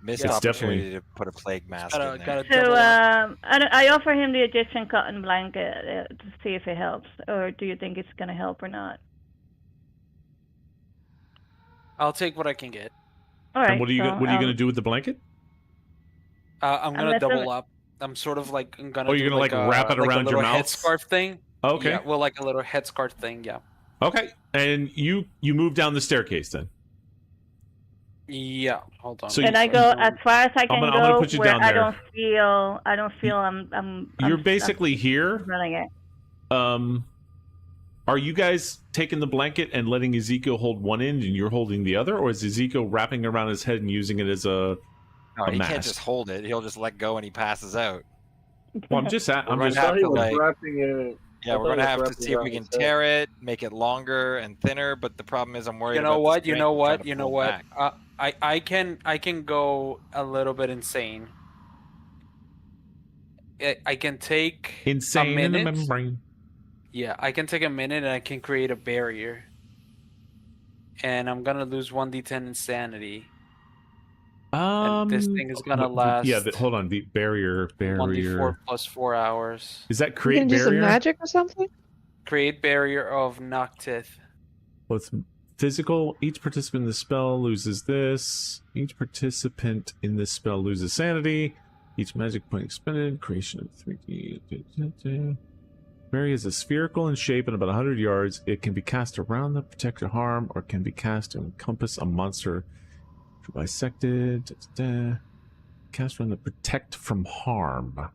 Missed it's opportunity definitely to put a plague mask Gotta, in there. gotta So double up. I offer him the Egyptian cotton blanket to see if it helps, or do you think it's gonna help or not? I'll take what I can get. All right. And what are you gonna do with the blanket? I'm gonna Unless double up. I'm sort of like I'm gonna. Oh, you're do gonna like wrap it like around a your little mouth? headscarf thing. Okay. Yeah, well, like a little headscarf thing. Yeah. Okay, and you move down the staircase then. Yeah. Hold on. So And I go as far as I can I'm gonna go put you where down I there. don't feel I'm You're basically here. running it. Are you guys taking the blanket and letting Ezekiel hold one end and you're holding the other, or is Ezekiel wrapping around his head and using it as a No, he mask? can't just hold it. He'll just let go and he passes out. Well, I'm just We're I'm gonna just have he to, was like, wrapping it. Yeah, I we're thought gonna it have was to wrapping see if we around can his head. tear it, make it longer and thinner. But the problem is, I'm worried. You know about what? The You strength know and trying what? to You know pull what? back. I can go a little bit insane. I can take insane a in the minute. membrane. Yeah, I can take a minute and I can create a barrier. And I'm gonna lose 1d10 insanity. And this thing is gonna last. Yeah, hold on. The barrier. 1d4 plus 4 hours. Is that You create can do some barrier? magic or something? Create barrier of Noctith. Well, it's physical. Each participant in the spell loses this. Each participant in this spell loses sanity. Each magic point expended. Creation of 3D. Barrier is a spherical in shape and about 100 yards. It can be cast around the protected harm or can be cast to encompass a monster. Bisected. Cast around the protect from harm.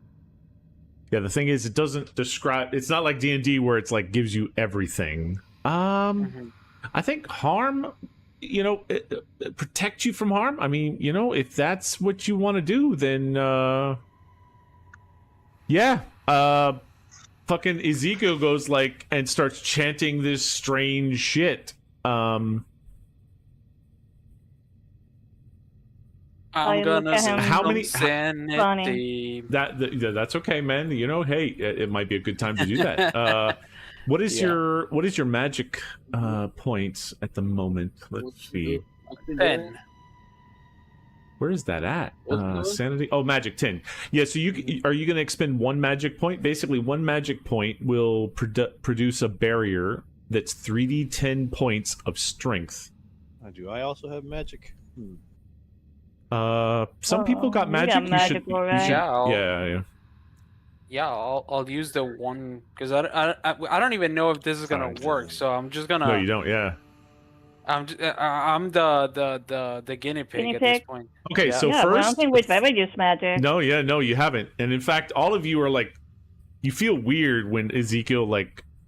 Yeah, the thing is, it doesn't describe. It's not like D&D where it's like gives you everything. I think harm, it protect you from harm. I mean, if that's what you want to do, then yeah. Fucking Ezekiel goes like and starts chanting this strange shit. I'm I look gonna at him. How many- sanity. That's okay, man. Hey, it might be a good time to do that. What is Yeah. your magic points at the moment? Let's see. 10. Where is that at? What's going? Sanity. Oh, magic 10. Yeah. So are you going to expend one magic point? Basically, one magic point will produce a barrier that's 3d10 points of strength. Do I also have magic? Some people got you magic. got magic already. Yeah, Yeah. Yeah, I'll use the one because I don't even know if this is gonna Fine. work. So I'm just gonna. No, you don't. Yeah. I'm the guinea pig Guinea at this pig? point. Okay. Yeah. So yeah, but I don't first, think we've ever used magic. no, you haven't. And in fact, all of you are like, you feel weird when Ezekiel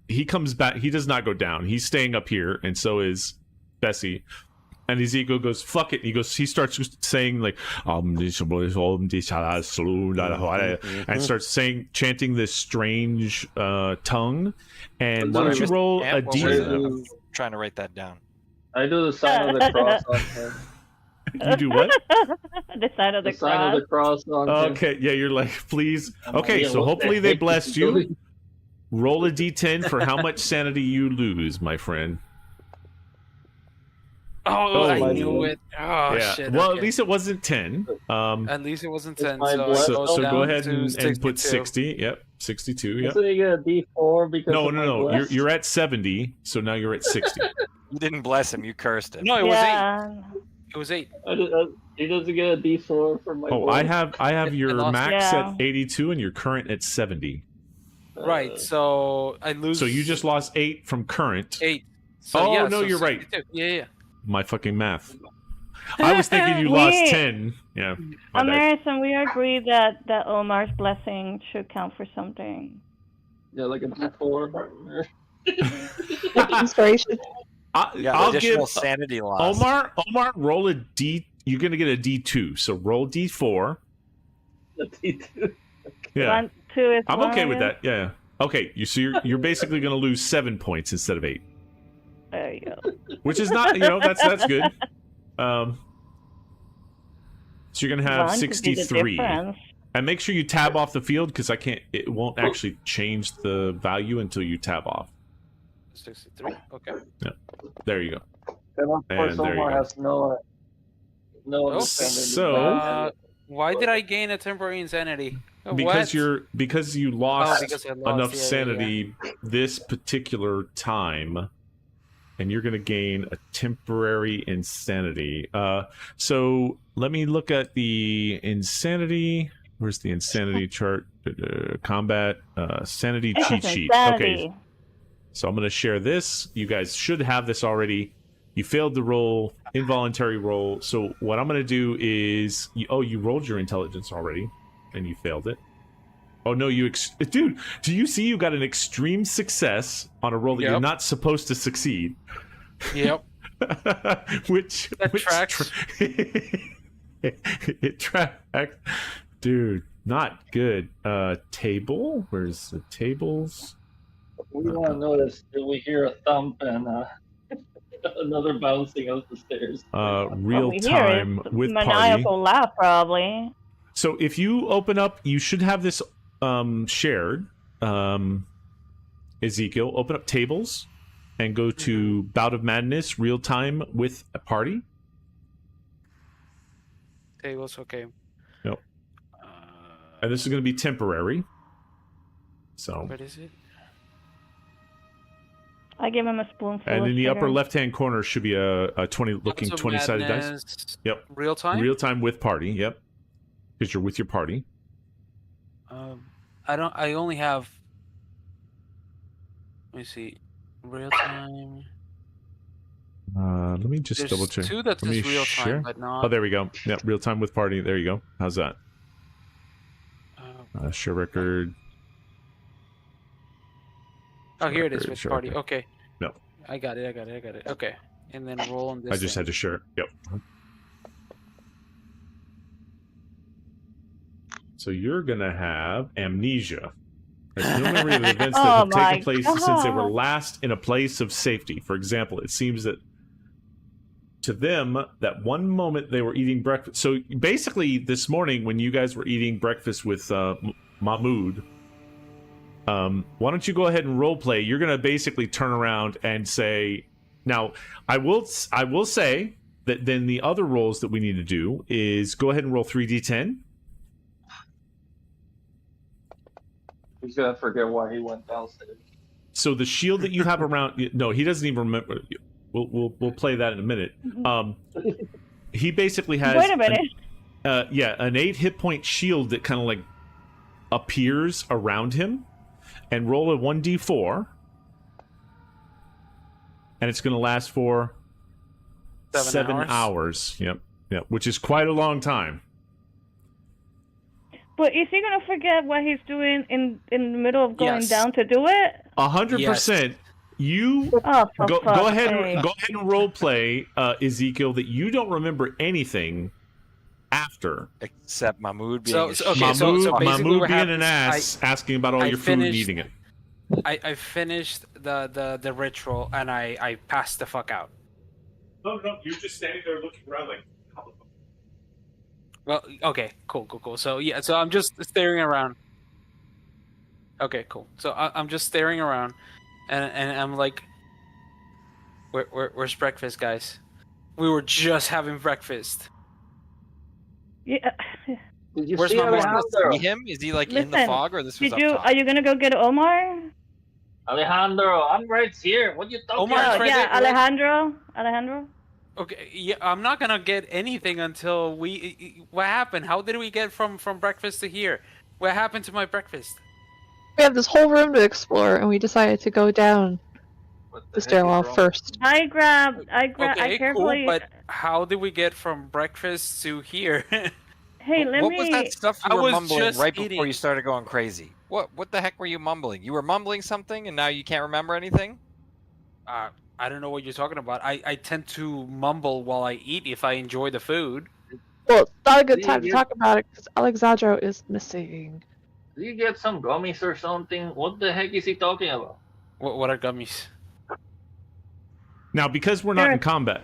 he comes back. He does not go down. He's staying up here, and so is Bessie. And Ezekiel goes, fuck it. He starts saying like, and starts chanting this strange tongue. And why don't you roll a What was it? d? I'm trying to write that down. I do the sign of the cross on him. You do what? The sign of the The sign cross. of the cross on him. Okay, yeah, you're like, please. I'm Okay, like, so what the hopefully they heck is blessed he you. doing? Roll a d10 for how much sanity you lose, my friend. Oh, I my knew God. it. Oh Yeah. shit. Well, okay. at least it wasn't 10. At least it wasn't It's 10. my So, blood. So down go ahead to and put 62. 60. Yep, 62. Yep. Isn't he get a D4 because No. of my bless? You're at 70, so now you're at 60. You didn't bless him. You cursed him. No, it was 8. Yeah. It was 8. He doesn't get a D4 for my Oh, bless. I have your lost. max Yeah. at 82 and your current at 70. Right. So I lose. So you just lost 8 from current. 8. So, Oh, yeah, no, so you're right. 62. Yeah. My fucking math. I was thinking you lost 10. Yeah. my bad. American, we agree that Omar's blessing should count for something. Yeah, like a D4. Inspiration. Yeah, additional sanity loss. Omar, roll a D. You're gonna get a D2. So roll D4. A D2. Yeah. 1, 2 is I'm one, okay I with guess? that. Yeah. Okay. You're basically gonna lose 7 points instead of 8, There you go. which is not that's good. So you're gonna have 1 could be the 63. difference. And make sure you tab off the field because it won't actually change the value until you tab off. 63. Okay. Yeah. There you go. And of course, And there you Omar go. has no understanding. So- Why did I gain a temporary insanity? Because What? because you lost because I lost, enough yeah. sanity this particular time, and you're going to gain a temporary insanity. So let me look at the insanity. Where's the insanity chart? Combat sanity cheat sheet. Okay, so I'm going to share this. You guys should have this already. You failed the roll, involuntary roll. So what I'm going to do is, you rolled your intelligence already, and you failed it. Oh no, dude, do you see you got an extreme success on a roll that you're not supposed to succeed? Yep. which tracks. It tracks. Dude, not good. Table? Where's the tables? We want to notice that we hear a thump and another bouncing up the stairs. Real time with maniacal party. laugh, probably. So if you open up, you should have this shared. Ezekiel, open up tables and go to Bout of Madness, real time with a party. Tables, okay. Yep. And this is going to be temporary. So. What is it? I give him a spoonful. And of in the sugar. upper left-hand corner should be a 20-sided dice. Yep. Real time. Real time with party. Yep. Because you're with your party. I only have. Let me see. Real time. Let me just There's double check. two that Let me says real share. time, but not. Oh, there we go. Yep. Real time with party. There you go. How's that? Share record. Oh, here it is Record, with share party. record. Okay. No. I got it. Okay. And then roll on this. I just had to share it. Yep. So you're gonna have amnesia. There's no memory of the events that have taken place since they were last in a place of safety. For example, it seems that to them, that one moment they were eating breakfast. So basically, this morning when you guys were eating breakfast with Mahmoud, why don't you go ahead and role play? You're gonna basically turn around and say, now I will say that then the other rolls that we need to do is go ahead and roll 3d10. He's gonna forget why he went downstairs. So the shield that you have around, no, he doesn't even remember. We'll play that in a minute. He basically has Wait a minute. an 8 hit point shield that kind of like appears around him, and roll a 1d4, and it's going to last for 7 hours. Yep, which is quite a long time. But is he gonna forget what he's doing in the middle of going Yes. down to do it? 100%. You go ahead and role play, Ezekiel, that you don't remember anything after. Except Mahmoud being So basically Mahmoud what being happens an is ass, asking about all your food and eating it. I finished the ritual and I passed the fuck out. No, you're just standing there looking around like. Well, okay, cool. So so I'm just staring around. Okay, cool. So I'm just staring around, and I'm like, where's breakfast, guys? We were just having breakfast. Yeah. Did you Where's see my mom? Alejandro? See him? Is he like in the Listen, fog, or this was up Did you? top? Are you gonna go get Omar? Alejandro, I'm right here. What you talking Omar, about? right Yeah, there, Alejandro. Okay, yeah, I'm not gonna get anything until we. What happened? How did we get from breakfast to here? What happened to my breakfast? We have this whole room to explore, and we decided to go down the stairwell first. I Okay, carefully. cool. But how did we get from breakfast to here? Hey, What was that stuff I you were was mumbling just right before eating. you started going crazy? What the heck were you mumbling? You were mumbling something and now you can't remember anything? I don't know what you're talking about. I tend to mumble while I eat if I enjoy the food. Well, it's not a good Do you time to get- talk about it because Alexandro is missing. Do you get some gummies or something? What the heck is he talking about? What are gummies? Now, because we're not in combat,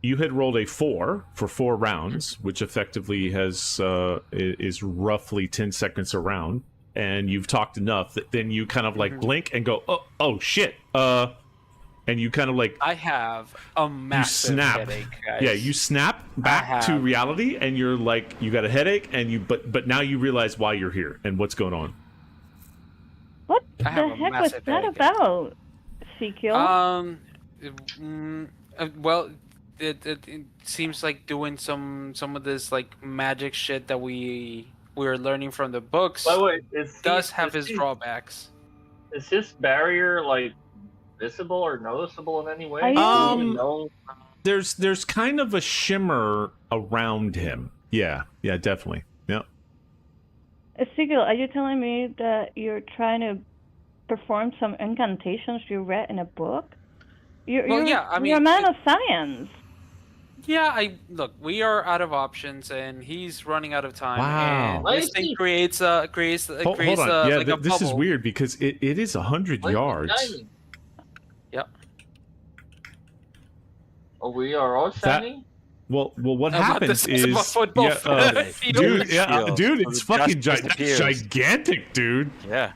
you had rolled a 4 for 4 rounds, which effectively is roughly 10 seconds a round, and you've talked enough that then you kind of like blink and go, oh shit, and you kind of like I have a massive snap. headache, guys. Yeah, you snap back to reality, and you're like, you got a headache, and but now you realize why you're here and what's going on. What I have the a heck was massive that headache. about, Ezekiel? Well, it seems like doing some of this like magic shit that we're learning from the books By the way, does have its drawbacks. Is his barrier like visible or noticeable in any way? Are you- Do you even know? There's kind of a shimmer around him. Yeah, definitely. Yeah. Ezekiel, are you telling me that you're trying to perform some incantations you read in a book? You're a man of science. Yeah, we are out of options, and he's running out of time. Wow. And this thing creates Hold on. Yeah, like a this is bubble. weird because it is 100 Lightning yards. shining. Yep. Oh, we are all shining? Well, what About the happens size of a is, football field. dude, it's Just fucking disappears. gigantic, dude. Yeah.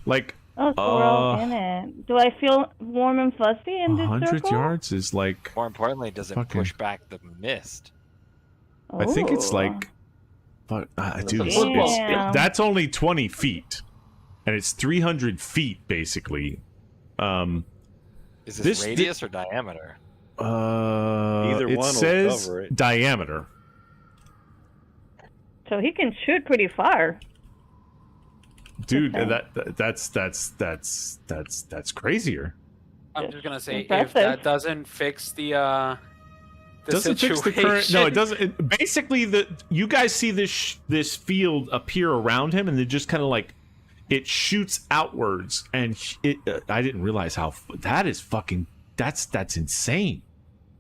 Like Oh, so we're all in it. Do I feel warm and fuzzy in this 100 circle? yards is like, More importantly, does it Fucking- push back the mist? I think it's Oh. like, dude, a football field. that's only 20 feet, and it's 300 feet basically. Is This- this radius or diameter? Either it one will says cover it. diameter. So he can shoot pretty far. Dude, Okay. that's crazier. I'm just gonna say Impressive. if that doesn't fix the Doesn't situation. fix the current. No, it doesn't. Basically, you guys see this field appear around him, and it just kind of like it shoots outwards, and I didn't realize how that is fucking. That's insane.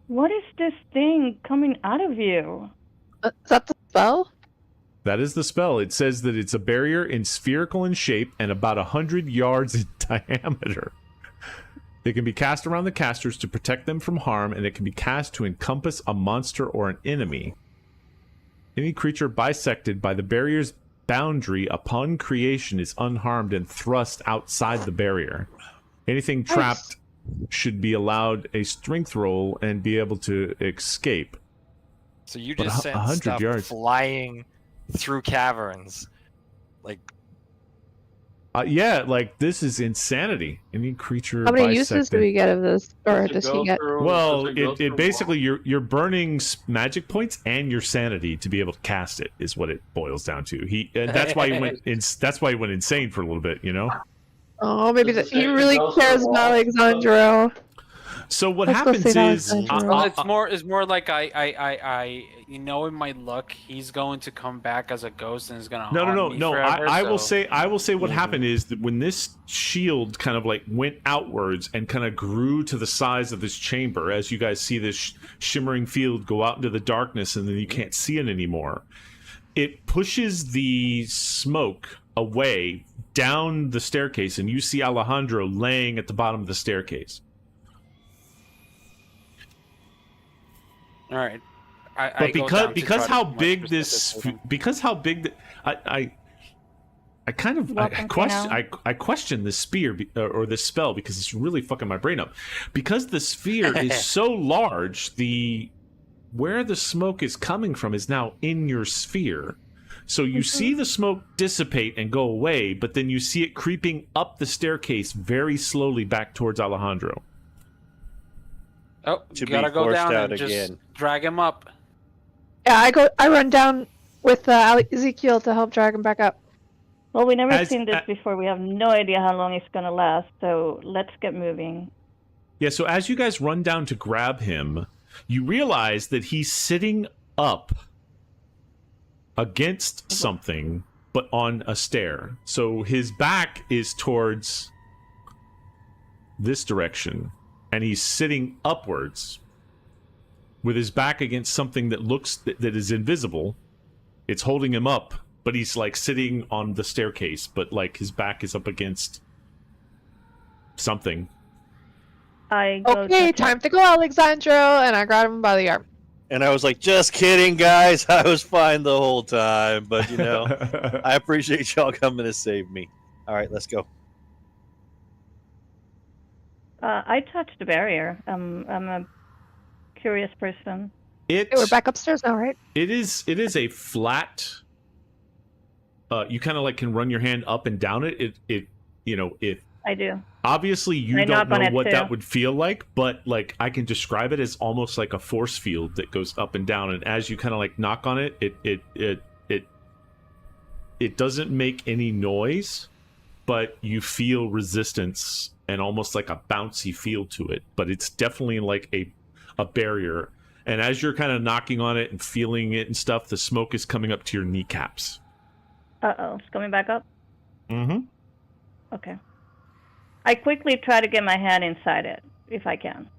What is this thing coming out of you? Is that the spell? That is the spell. It says that it's a barrier spherical in shape and about 100 yards in diameter. It can be cast around the casters to protect them from harm, and it can be cast to encompass a monster or an enemy. Any creature bisected by the barrier's boundary upon creation is unharmed and thrust outside the barrier. Anything trapped should be allowed a strength roll and be able to escape. So you But just sent 100 stuff yards. flying through caverns. Like, Yeah, like this is insanity. Any creature How many bisected. uses do we get of this, or Does it does go he get? through- Well, does go it through basically walls? you're burning magic points and your sanity to be able to cast it is what it boils down to. And that's why he went that's why he went insane for a little bit, you know. Oh, maybe Does it he go really through cares walls? about Alexandro. So what Let's go happens see is Alexandra. Well, it's more like I in my luck, he's going to come back as a ghost and is gonna haunt me forever, I will so- say what happened is that when this shield kind of like went outwards and kind of grew to the size of this chamber, as you guys see this shimmering field go out into the darkness and then you can't see it anymore, it pushes the smoke away down the staircase, and you see Alejandro laying at the bottom of the staircase. All right. But because how big this I kind of I question the sphere or this spell because it's really fucking my brain up. Because the sphere is so large, where the smoke is coming from is now in your sphere. So you see the smoke dissipate and go away, but then you see it creeping up the staircase very slowly back towards Alejandro. Oh, To you be gotta go forced down out and just again. drag him up. Yeah, I run down with Ezekiel to help drag him back up. Well, we never As- seen this before. We have no idea how long it's gonna last. So let's get moving. Yeah, so as you guys run down to grab him, you realize that he's sitting up against something, but on a stair. So his back is towards this direction, and he's sitting upwards with his back against something that looks that is invisible. It's holding him up, but he's like sitting on the staircase, but like his back is up against something. Okay, time to go, Alexandro, and I grabbed him by the arm. And I was like, just kidding, guys. I was fine the whole time. But, you know, I appreciate y'all coming to save me. All right, let's go. I touched the barrier. I'm a curious person. Hey, we're back upstairs now, right? It is a flat. You kind of like can run your hand up and down it. It I do. Obviously, you I don't know what too. that would feel like, but like I can describe it as almost like a force field that goes up and down. And as you kind of like knock on it, it doesn't make any noise, but you feel resistance and almost like a bouncy feel to it. But it's definitely like a barrier. And as you're kind of knocking on it and feeling it and stuff, the smoke is coming up to your kneecaps. It's coming back up? Mm-hmm. Okay. I quickly try to get my hand inside it, if I can.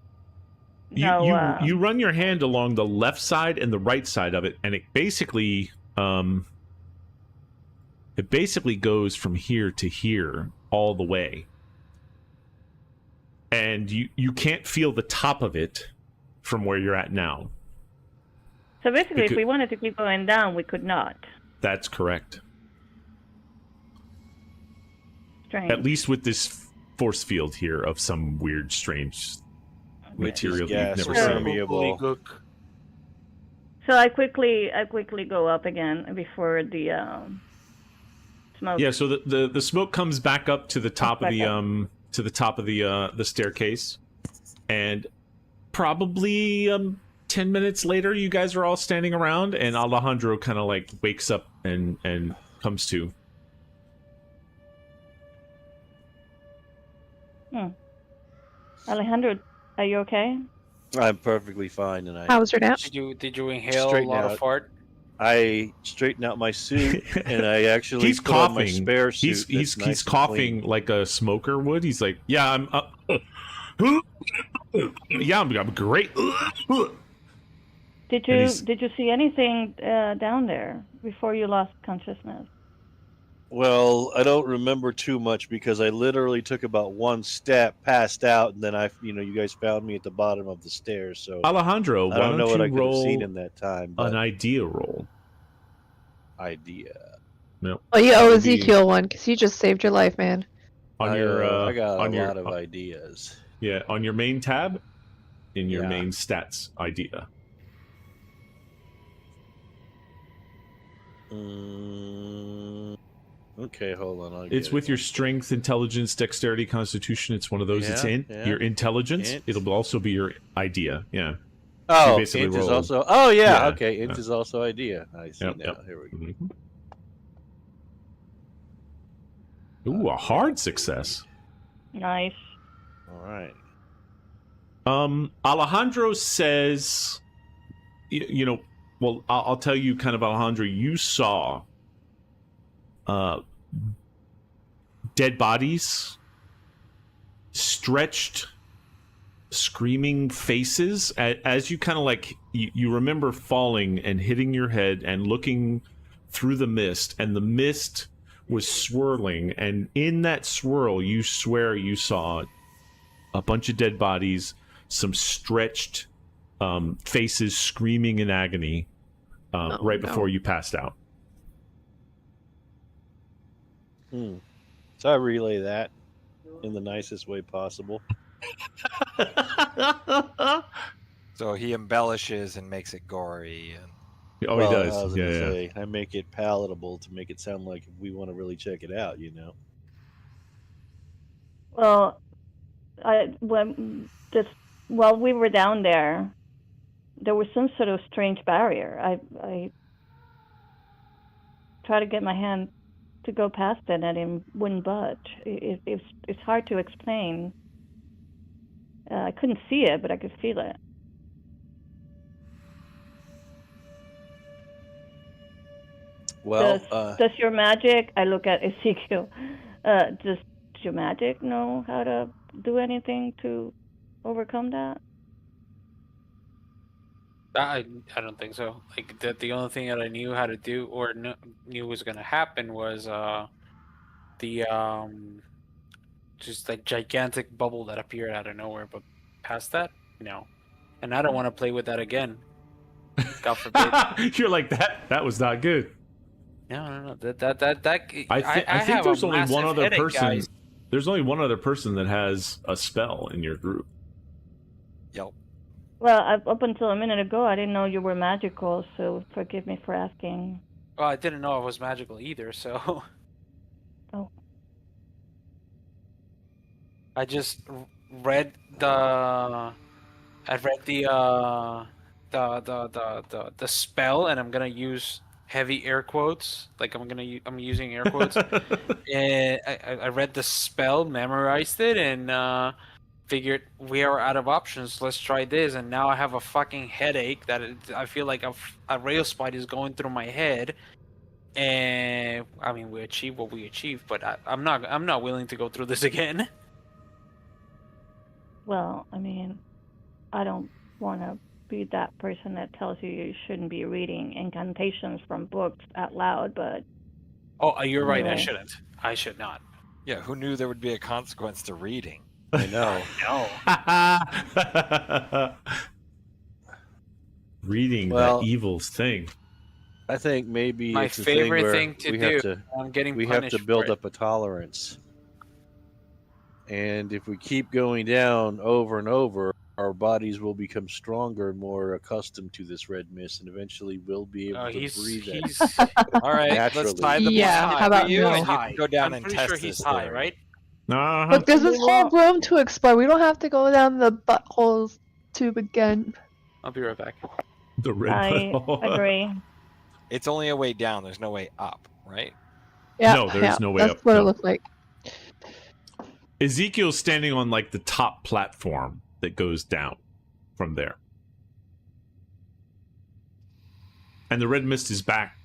You run your hand along the left side and the right side of it, and it basically goes from here to here all the way. And you can't feel the top of it from where you're at now. So basically, if we wanted to keep going down, we could not. That's correct. Strange. At least with this force field here of some weird, strange material that you've never seen. So I quickly go up again before the smoke. Yeah. So the smoke comes back up to the top of the staircase, and probably 10 minutes later, you guys are all standing around, and Alejandro kind of like wakes up and comes to. Alejandro, are you okay? I'm perfectly fine, and How was your nap? Did you inhale a lot of fart? I straightened out my suit, and I actually He's put coughing. on my spare suit. He's coughing like a smoker would. He's like, yeah, I'm yeah, I'm great. Did you see anything down there before you lost consciousness? Well, I don't remember too much because I literally took about one step, passed out, and then you guys found me at the bottom of the stairs. So Alejandro, I don't know what I you could have seen roll in that time. an idea roll? Idea. No. Well, you owe Ezekiel one because he just saved your life, man. On your, I got on a your, lot of ideas. Yeah, on your main tab, in your main stats idea. Okay, hold on. It's with your strength, intelligence, dexterity, constitution. It's one of those. It's in your intelligence. It'll also be your idea. Yeah. Oh, int is also. Oh yeah. Okay, int is also idea. I see now. Yep. Here we go. Mm-hmm. Ooh, a hard success. Nice. All right. Alejandro says, well, I'll tell you kind of, Alejandro, you saw dead bodies, stretched, screaming faces, as you kind of like, you remember falling and hitting your head and looking through the mist, and the mist was swirling, and in that swirl, you swear you saw a bunch of dead bodies, some stretched faces screaming in agony before you passed out. So I relay that in the nicest way possible. So he embellishes and makes it gory. And... he does. I was gonna say, I make it palatable to make it sound like we want to really check it out, Well, while we were down there, there was some sort of strange barrier. I tried to get my hand to go past it, and it wouldn't budge. It's hard to explain. I couldn't see it, but I could feel it. Well, does your magic? I look at Ezekiel. Does your magic know how to do anything to overcome that? I don't think so. Like the only thing that I knew how to do or knew was gonna happen was the just like gigantic bubble that appeared out of nowhere. But past that, no. And I don't want to play with that again. God forbid. You're like that. That was not good. No. I think there's only one other headache, person. guys. There's only one other person that has a spell in your group. Yep. Well, up until a minute ago, I didn't know you were magical, so forgive me for asking. Well, I didn't know I was magical either, so. Oh. I just read the. I read the spell, and I'm gonna use heavy air quotes. Like I'm using air quotes. And I read the spell, memorized it, and figured we are out of options. Let's try this. And now I have a fucking headache that I feel like a rail spike is going through my head. And I mean, we achieved what we achieved, but I'm not willing to go through this again. Well, I mean, I don't want to be that person that tells you shouldn't be reading incantations from books out loud, but... Oh, you're right. Anyway. I shouldn't. I should not. Yeah, who knew there would be a consequence to reading? I know. No. Reading Well, that evil's thing. I think maybe My it's a favorite thing, thing to we do. have to I'm getting we have punished to build for it. up a tolerance. And if we keep going down over and over, our bodies will become stronger and more accustomed to this red mist, and eventually we'll be able to breathe it. He's All right, Naturally. let's tie the Yeah, plot how about for you, no? and you can go down I'm and pretty test sure this he's high, theory. right? Uh-huh. Look, there's this We whole won't- room to explore. We don't have to go down the buttholes tube again. I'll be right back. The red I butthole. agree. It's only a way down. There's no way up, right? Yeah, No, there's yeah, no way that's up, what no. it looked like. Ezekiel's standing on like the top platform that goes down from there. And the red mist is back,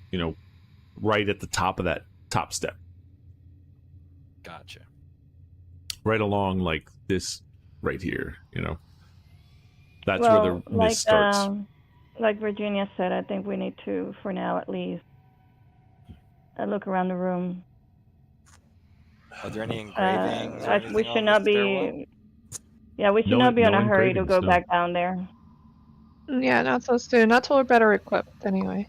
right at the top of that top step. Gotcha. Right along like this right here, That's well, where the mist starts. Like Virginia said, I think we need to, for now at least, look around the room. Are there any engravings? or anything We on should the not stairwell? be. Yeah, we should No- not be in no a hurry to engravings, go no. back down there. Yeah, not so soon. Not till we're better equipped, anyway.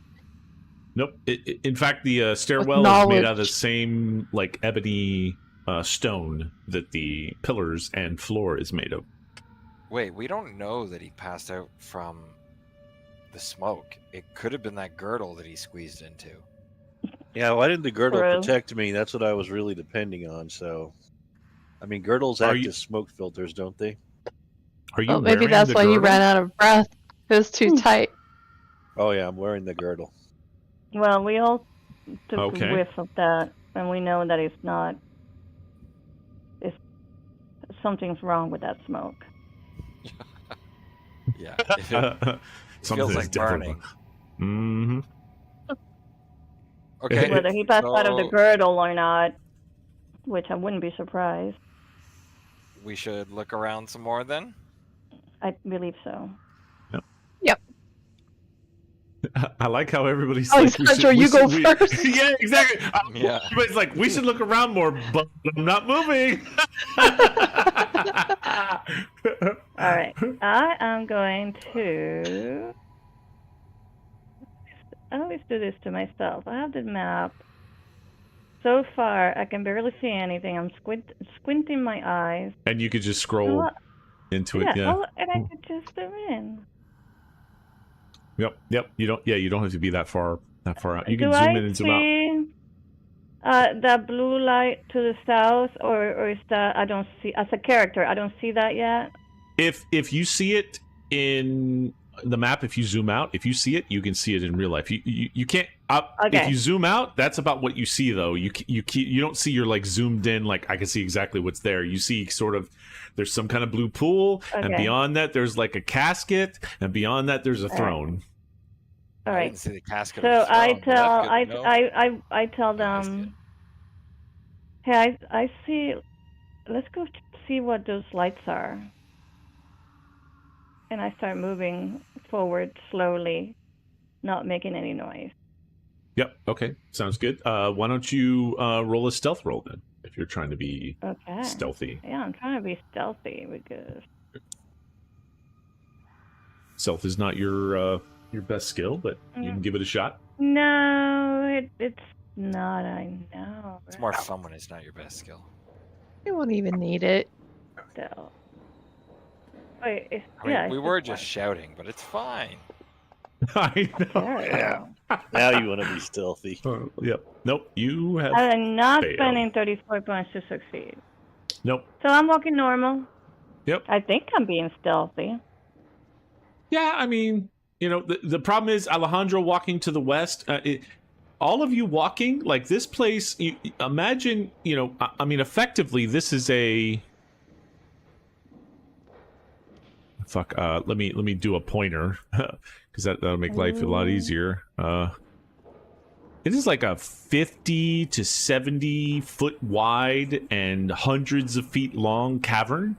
Nope. In fact, the stairwell is made out of the knowledge. same like ebony stone that the pillars and floor is made of. Wait, we don't know that he passed out from the smoke. It could have been that girdle that he squeezed into. Yeah, why didn't the girdle True. protect me? That's what I was really depending on. So, I mean, girdles Are act you- as smoke filters, don't they? Are you Oh, maybe wearing that's the why you girdle? ran out of breath. It was too tight. Oh yeah, I'm wearing the girdle. Well, we all took Okay. a whiff of that, and we know that it's not. Something's wrong with that smoke. Yeah. If it feels like burning. Mm-hmm. Okay. Whether he passed out of the so girdle or not, which I wouldn't be surprised. we should look around some more then. I believe so. I like how everybody's Oh, like, Sandra, you go first. Yeah, exactly. Yeah. Everybody's like, we should look around more, but I'm not moving. All right, I am going to. I always do this to myself. I have the map. So far, I can barely see anything. I'm squinting my eyes. And you could just scroll Oh, into it. yeah, Yeah. oh, and I could just zoom in. Yep. You don't have to be that far out. You Do can zoom I in and zoom out. see that blue light to the south, or is that I don't see as a character? I don't see that yet. If you see it in the map, if you zoom out, if you see it, you can see it in real life. You can't. Okay. If you zoom out, that's about what you see though. You don't see your like zoomed in like I can see exactly what's there. You see sort of there's some kind of blue pool, and Okay. beyond that there's like a casket, and beyond that there's a All right. throne. All I right. didn't see the casket. So of the I throne, but tell that's good to know. I tell Yeah, I see them, hey, I see. Let's go see what those lights are. And I start moving forward slowly, not making any noise. Yep. Okay. Sounds good. Why don't you roll a stealth roll then, if you're trying to be Okay. stealthy. Yeah, I'm trying to be stealthy because Stealth is not your best skill, but you can give it a shot. no, it's not. I know. It's more fun when it's not your best skill. You won't even need it. Stealth. Wait, I mean, we were just just shouting, but it's fine. I know. Yeah. Now you want to be stealthy. Yep. Nope. You have. I'm not failed. spending 34 points to succeed. Nope. So I'm walking normal. Yep. I think I'm being stealthy. Yeah, I mean, the problem is Alejandro walking to the west. All of you walking like this place. You imagine, I mean, effectively, this is a. Fuck. Let me do a pointer because that'll make life a lot easier. It is like a 50 to 70 foot wide and hundreds of feet long cavern.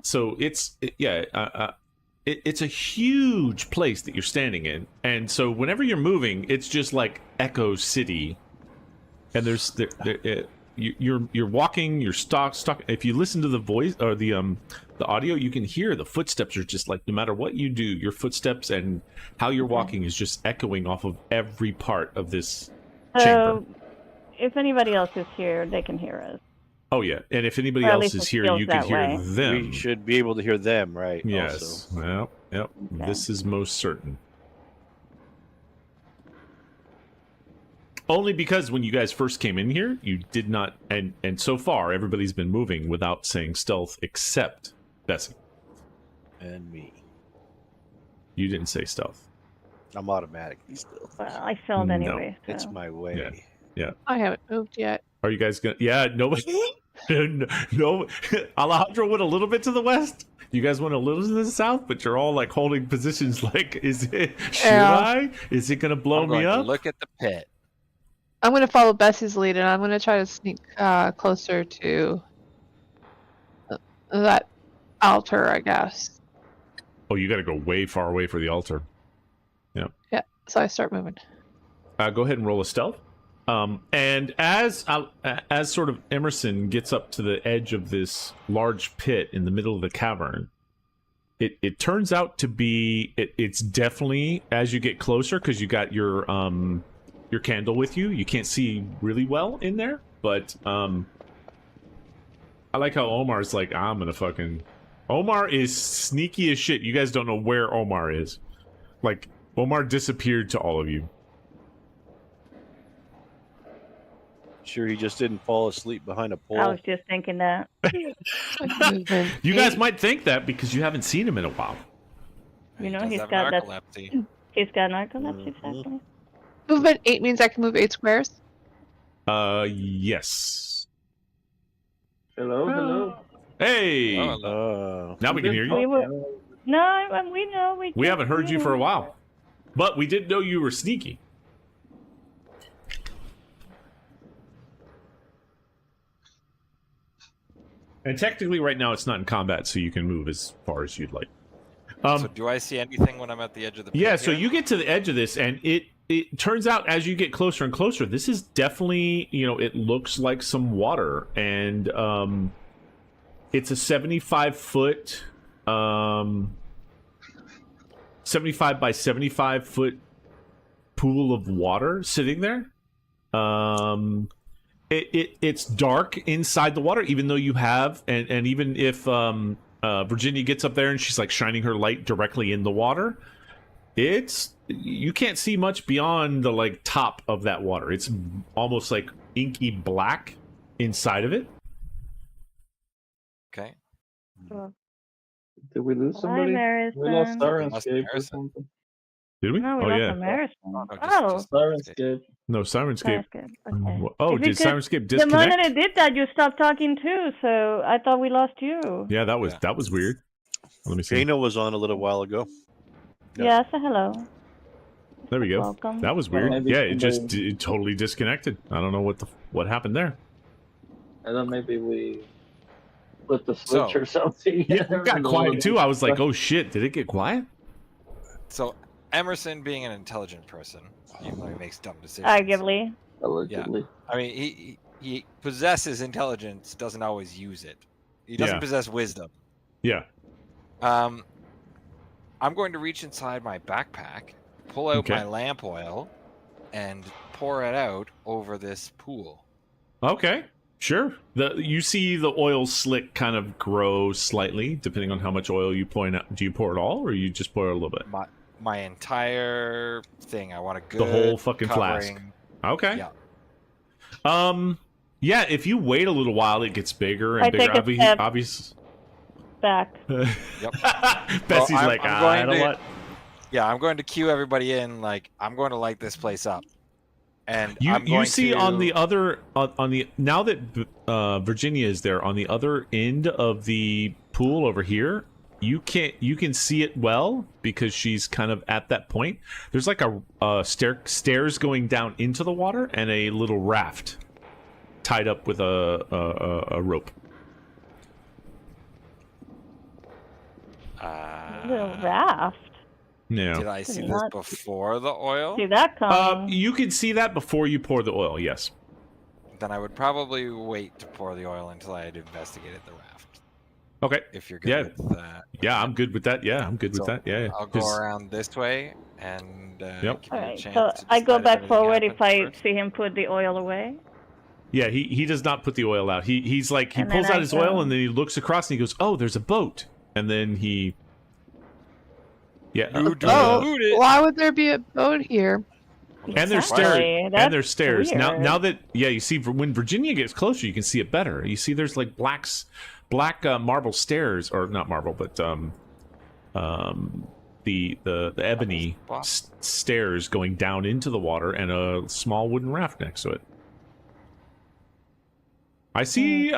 So it's a huge place that you're standing in, and so whenever you're moving, it's just like Echo City. And you're walking, you're stuck. If you listen to the voice or the audio, you can hear the footsteps are just like, no matter what you do, your footsteps and how you're walking is just echoing off of every part of this chamber. So if anybody else is here, they can hear us. Oh yeah, and if anybody Or at else least is it here, feels you can that hear way. them. We should be able to hear them, right? Yes. Also. Yep. Okay. This is most certain. Only because when you guys first came in here, you did not, and so far everybody's been moving without saying stealth, except Bessie. And me. You didn't say stealth. I'm automatically stealthy. Well, I failed No, anyway. So. It's my way. Yeah. I haven't moved yet. Are you guys gonna? Yeah. Nobody. No. Alejandro went a little bit to the west. You guys went a little to the south, but you're all like holding positions. Like, is it? Should I? Is it gonna blow I'm going me to up? look at the pit. I'm going to follow Bessie's lead, and I'm going to try to sneak closer to that altar, I guess. Oh, you got to go way far away for the altar. Yeah, so I start moving. Go ahead and roll a stealth. And as sort of Emerson gets up to the edge of this large pit in the middle of the cavern, it turns out to be it's definitely, as you get closer, because you got your candle with you, you can't see really well in there, but I like how Omar's like, I'm gonna fucking... Omar is sneaky as shit. You guys don't know where Omar is. Like, Omar disappeared to all of you. Sure, he just didn't fall asleep behind a pole. I was just thinking that. You guys might think that because you haven't seen him in a while. You know, Does he's have got that. narcolepsy. He's got narcolepsy, exactly. Movement 8 means I can move 8 squares. Yes. Hello. Hey! Oh, hello. Now we can hear We you. were, no, we know we. We haven't heard you for a while. But we did know you were sneaky. And technically right now it's not in combat, so you can move as far as you'd like. So do I see anything when I'm at the edge of the pit? Yeah, so here? you get to the edge of this, and it turns out as you get closer and closer, this is definitely, it looks like some water, and it's a 75-foot, 75 by 75 foot pool of water sitting there. It's dark inside the water, even though you have, and even if Virginia gets up there and she's like shining her light directly in the water, you can't see much beyond the like top of that water. It's almost like inky black inside of it. Okay. Did we lose somebody? Marison. We lost Marison. Sirenscape or something. Did we? No, we Oh lost yeah. Marison. just- Sirenscape. No, Sirenscape. Good. Okay. Oh, did Because Sirenscape the moment disconnect? it did that, you stopped talking too. So I thought we lost you. Yeah, that was weird. Let me see. Jano was on a little while ago. Yeah, say hello. There we go. Welcome. That was Well, weird. maybe Yeah, it just somebody- it totally disconnected. I don't know what happened there. And then maybe we flip the switch So- or something. Yeah, it got quiet too. I was like, oh shit, did it get quiet? So Emerson, being an intelligent person, even though he makes dumb decisions, Arguably. Allegedly. I mean, he possesses intelligence, doesn't always use it. He doesn't Yeah. possess wisdom. Yeah. I'm going to reach inside my backpack, pull out Okay. my lamp oil, and pour it out over this pool. Okay. Sure. You see the oil slick kind of grow slightly, depending on how much oil you pour out. Do you pour it all, or you just pour a little bit? My entire thing. I want a good The whole fucking flask. covering. Okay. Yeah. Yeah. If you wait a little while, it gets bigger and I bigger. take a step Obvious. back. Bessie's I'm- like, I'm I going don't to- want. Yeah, I'm going to cue everybody in. Like, I'm going to light this place up. And You I'm going see to... on the other on the now that Virginia is there on the other end of the pool over here, you can see it well because she's kind of at that point. There's like a stairs going down into the water and a little raft tied up with a rope. Little raft. Yeah. Did I see Did this not before the oil? See that coming. You can see that before you pour the oil. Yes. Then I would probably wait to pour the oil until I had investigated the raft. Okay. If you're good Yeah. with that. Yeah, I'm good with that. Yeah, I'm good with So, that. Yeah. I'll go 'Cause- around this way and Yep. give you a Alright, chance so to I go decide if back anything forward if happens I first. see him put the oil away. Yeah, he does not put the oil out. He's like, he And then pulls out I his go- oil and then he looks across and he goes, oh, there's a boat. And then he... Yeah. You do Oh, loot it. why would there be a boat here? And there's Exactly. stairs. That's And there's stairs. Now weird. now that... Yeah, you see, when Virginia gets closer, you can see it better. You see there's like black marble stairs, or not marble, but the ebony stairs going down into the water and a small wooden raft next to it. I see... Hey,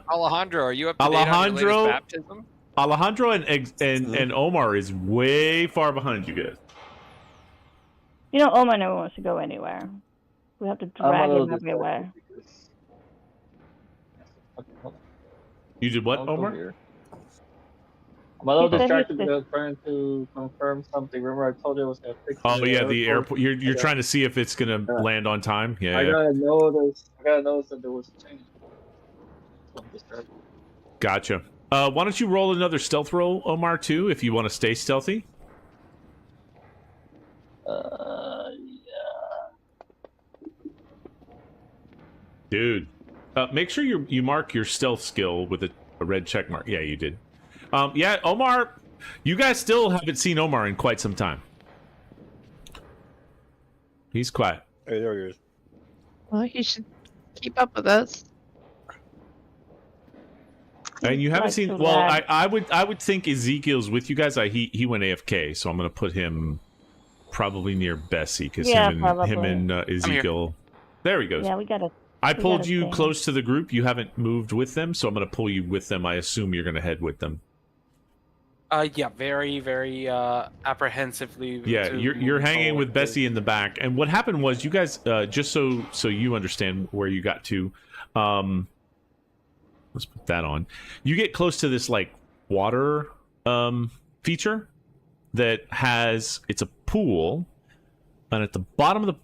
Alejandro, are you up to date on your Alejandro? latest baptism? Alejandro and Omar is way far behind you guys. You know, Omar never wants to go anywhere. We have to drag him everywhere. You did what, I'll go Omar? here. I'm a little He said distracted he's because I'm trying to confirm something. Remember, I told you I was going to fix Oh yeah, the airport. You're Yeah. trying to see if it's gonna Yeah. land on time. Yeah. I yeah. gotta notice that there was a change. So I'm distracted. Gotcha. Why don't you roll another stealth roll, Omar, too, if you want to stay stealthy? Yeah. Dude, make sure you mark your stealth skill with a red check mark. Yeah, you did. Yeah, Omar, you guys still haven't seen Omar in quite some time. He's quiet. Hey, there he is. Well, he should keep up with us. And you haven't Like seen. to Well, lag. I would think Ezekiel's with you guys. He went AFK, so I'm gonna put him probably near Bessie because Yeah, him probably. and Ezekiel. There he goes. Yeah, we gotta. I we pulled gotta you stay. close to the group. You haven't moved with them, so I'm gonna pull you with them. I assume you're gonna head with them. Yeah, very, very apprehensively. Yeah, to you're move hanging with forward Bessie in the back. And what happened was, you guys, just so you understand where you got to, let's put that on. You get close to this like water feature that has, it's a pool, and at the bottom of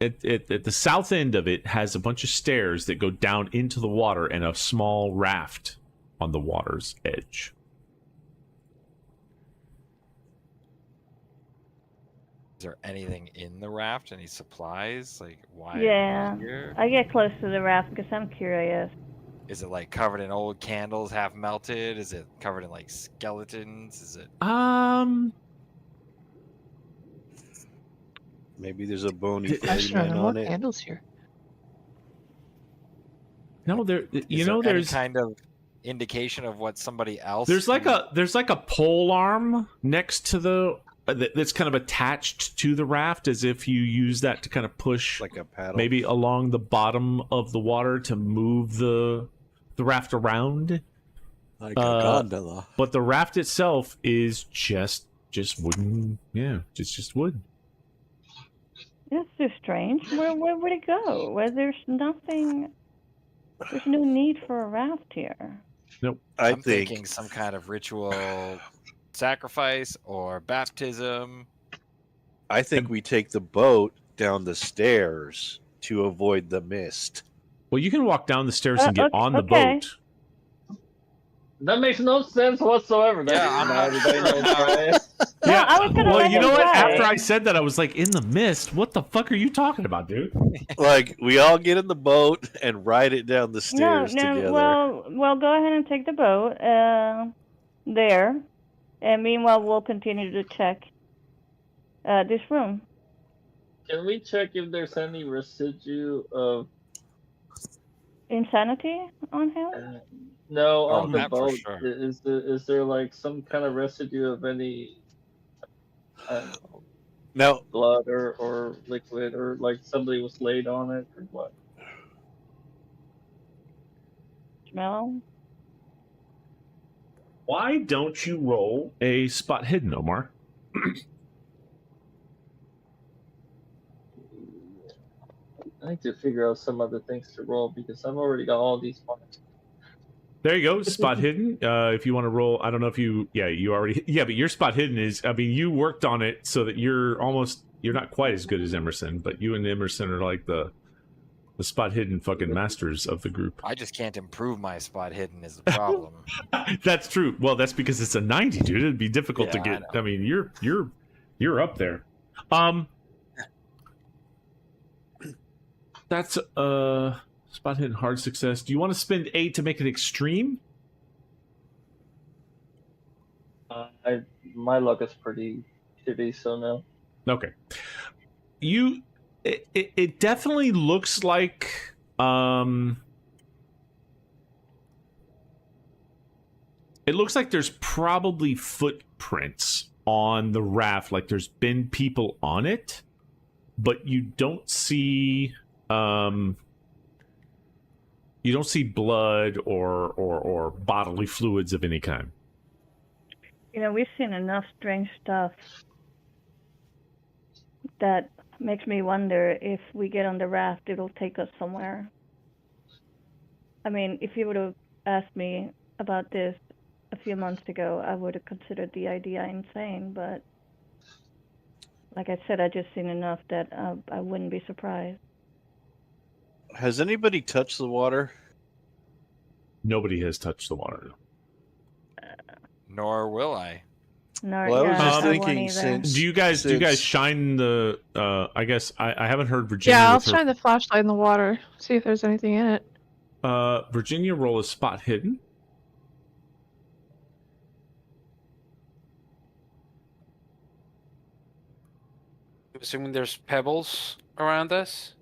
at the south end of it has a bunch of stairs that go down into the water and a small raft on the water's edge. Is there anything in the raft? Any supplies? Like, why? Yeah. Here? I get close to the raft because I'm curious. Is it like covered in old candles, half melted? Is it covered in like skeletons? Is it? Maybe there's a bony Did- fairy There are man no on it. candles here. No, there. Is You there know, any there's kind of indication of what somebody else. there's like who- a pole arm next to the that's kind of attached to the raft, as if you use that to kind of push Like a paddle. maybe along the bottom of the water to move the raft around. Like a uh, gondola. But the raft itself is just just wooden. Yeah, just wood. That's so strange. Where would it go? Where there's nothing. There's no need for a raft here. Nope. I'm thinking some kind of ritual sacrifice or baptism. I think we take the boat down the stairs to avoid the mist. Well, you can walk down the stairs and get on the boat. That makes no sense whatsoever. Yeah, I was gonna well, let you know him what? try. After I said that, I was like, in the mist? What the fuck are you talking about, dude? Like, we all get in the boat and ride it down the stairs together. Well, go ahead and take the boat there, and meanwhile, we'll continue to check this room. Can we check if there's any residue of insanity on him? No, on the that for boat. sure. Is there like some kind of residue of any Now, blood or liquid, or like somebody was laid on it, or what? Smell? Why don't you roll a spot hidden, Omar? I need to figure out some other things to roll because I've already got all these points. There you go, spot hidden. If you want to roll, I don't know if you already, but your spot hidden is, I mean, you worked on it so that you're not quite as good as Emerson, but you and Emerson are like the spot hidden fucking masters of the group. I just can't improve my spot hidden is the problem. That's true. Well, that's because it's a 90, dude. It'd be difficult to get. I mean, you're up there. That's spot hidden hard success. Do you want to spend 8 to make it extreme? My luck is pretty shitty, so no. Okay. It definitely looks like it looks like there's probably footprints on the raft, like there's been people on it, but you don't see blood or bodily fluids of any kind. You know, we've seen enough strange stuff that makes me wonder if we get on the raft, it'll take us somewhere. I mean, if you would have asked me about this a few months ago, I would have considered the idea insane, but like I said, I just seen enough that I wouldn't be surprised. has anybody touched the water? Nobody has touched the water. Nor will I. No, Well, I was just I won't thinking either. since- Do you guys shine the I guess I haven't heard Virginia. Yeah, I'll with her- shine the flashlight in the water, see if there's anything in it. Virginia, roll a spot hidden. Assuming there's pebbles around us.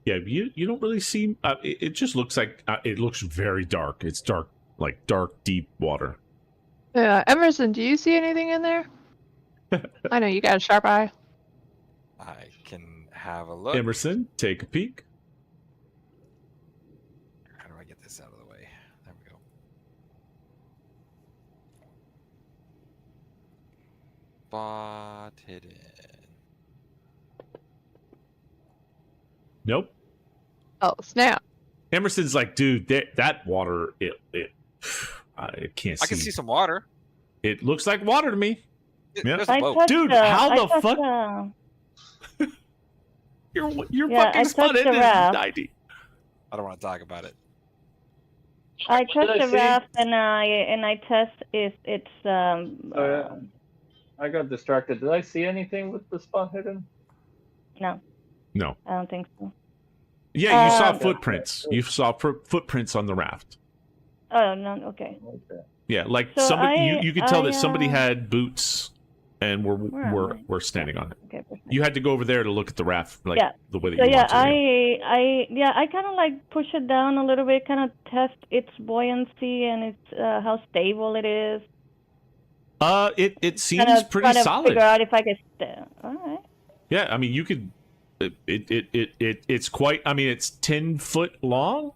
Yeah, you don't really see. It just looks like it looks very dark. It's dark, like dark, deep water. Yeah, Emerson, do you see anything in there? I know you got a sharp eye. I can have a look. Emerson, take a peek. How do I get this out of the way? There we go. Spot hidden. Nope. Oh, snap. Emerson's like, dude, that water, I can't see. I can see some water. It looks like water to me. Yeah. There's a boat. touched Dude, the- how I the touched fuck- the- Your Yeah, I fucking spot touched the hidden is raft. 90. I don't want to talk about it. I Did touched I the see- raft and I test if it's I got distracted. Did I see anything with the spot hidden? no, No. I don't think so. Yeah, you saw Um, footprints. You saw footprints on the raft. Oh no, okay. Okay. Yeah, like So somebody you could tell that somebody I, had boots and Where am I? were standing on it. Okay, perfect. You had to go over there to look at the raft, like Yeah. the way that So you yeah, want to. I kind of like push it down a little bit, kind of test its buoyancy and its how stable it is. It seems Kind of pretty try to solid. figure out if I could. All right. Yeah, I mean, you could. It's quite. I mean, it's 10 foot long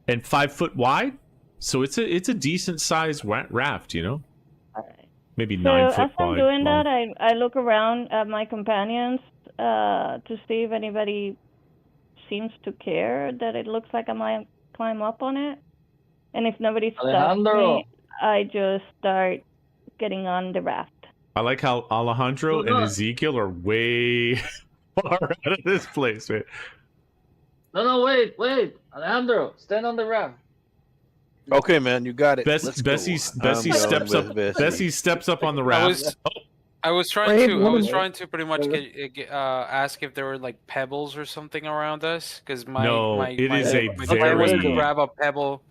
and 5 foot wide, so it's a decent sized raft. You know. All right. maybe So 9 foot as I'm wide. doing long. that, I look around at my companions to see if anybody seems to care that it looks like I might climb up on it. And if nobody stops Alejandro. me, I just start getting on the raft. I like how Alejandro No, and Ezekiel are way far out of this place, man. No, wait. Alejandro, stand on the raft. Okay, man, you got it. Let's Bessie go. I'm going steps with up. Bessie. Bessie steps up on the raft. I was trying Brave to. I was woman. trying to pretty much ask if there were like pebbles or something around us, because my is a plan was to very- grab a pebble.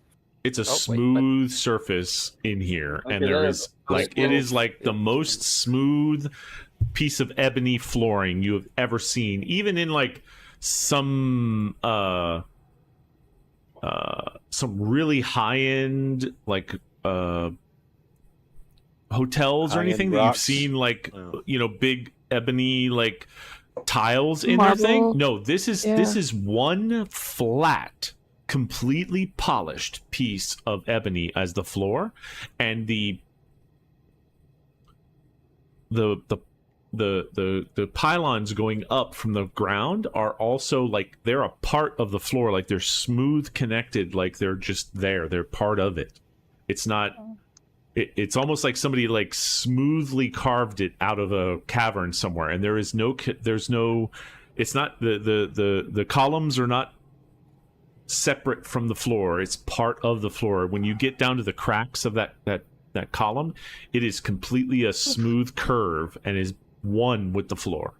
It's a Oh, wait, smooth surface in here, Okay, and there is like it is like the It- most smooth piece of ebony flooring you have ever seen. Even in like some really high end like hotels or High-end anything that rocks. you've seen, like Oh. big ebony like tiles in Marble. their thing. No, this is Yeah. one flat, completely polished piece of ebony as the floor, and the pylons going up from the ground are also like they're a part of the floor, like they're smooth connected, like they're just there, they're part of it. It's not it's almost like somebody like smoothly carved it out of a cavern somewhere, and there's no it's not the columns are not separate from the floor. It's part of the floor. When you get down to the cracks of that column, it is completely a smooth curve and is one with the floor.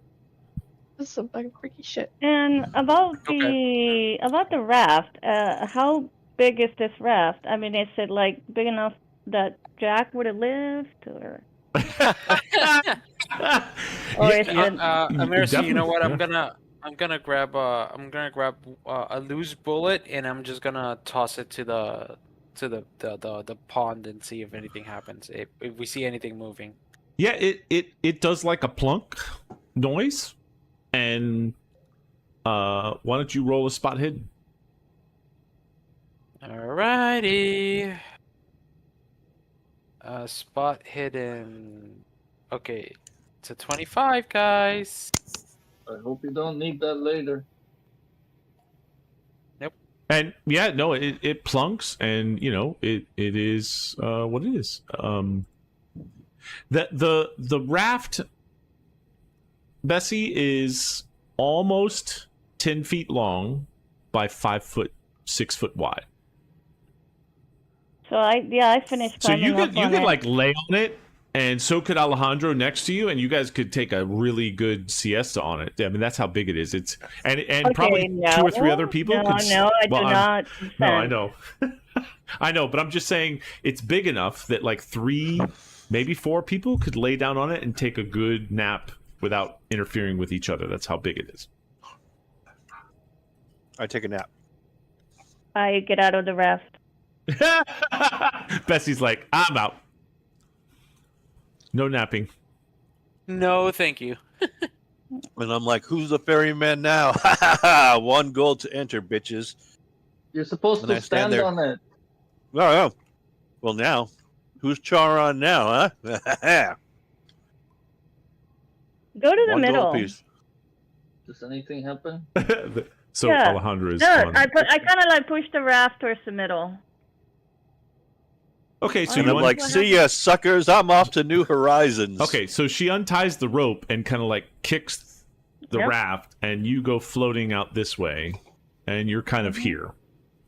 This is some fucking freaky shit. And about the raft, how big is this raft? I mean, is it like big enough that Jack would have lived, or is it? Mercy, you know what? Definitely, I'm gonna grab a loose bullet, and I'm just gonna toss it to the pond and see if anything happens. If we see anything moving. Yeah, it does like a plunk noise, and why don't you roll a spot hidden? Alrighty. Spot hidden. Okay, it's a 25, guys. I hope you don't need that later. And yeah, no, it plunks, and you know it is what it is. The raft, Bessie, is almost 10 feet long by 5 foot, 6 foot wide. So I finished So climbing you up could on it. like lay on it, and so could Alejandro next to you, and you guys could take a really good siesta on it. I mean, that's how big it is. It's and Okay, probably no. 2 or 3 other people. No, could, no, I well, do I'm- not. No, I consent. know. I know, but I'm just saying it's big enough that like 3, maybe 4 people could lay down on it and take a good nap without interfering with each other. That's how big it is. I take a nap. I get out of the raft. Bessie's like, I'm out. No napping. No, thank you. And I'm like, who's the ferryman now? Ha ha ha! 1 gold to enter, bitches. You're supposed And I to stand stand there. on it. Oh. Well, now, who's Charon now, huh? Go to the 1 middle. gold piece. Does anything happen? So Yeah. Alejandro is No, on. I kind of like push the raft towards the middle. Okay, so And you I'm like, see ya, suckers. I'm off to new horizons. Okay, so she unties the rope and kind of like kicks the Yep. raft, and you go floating out this way, and you're kind of here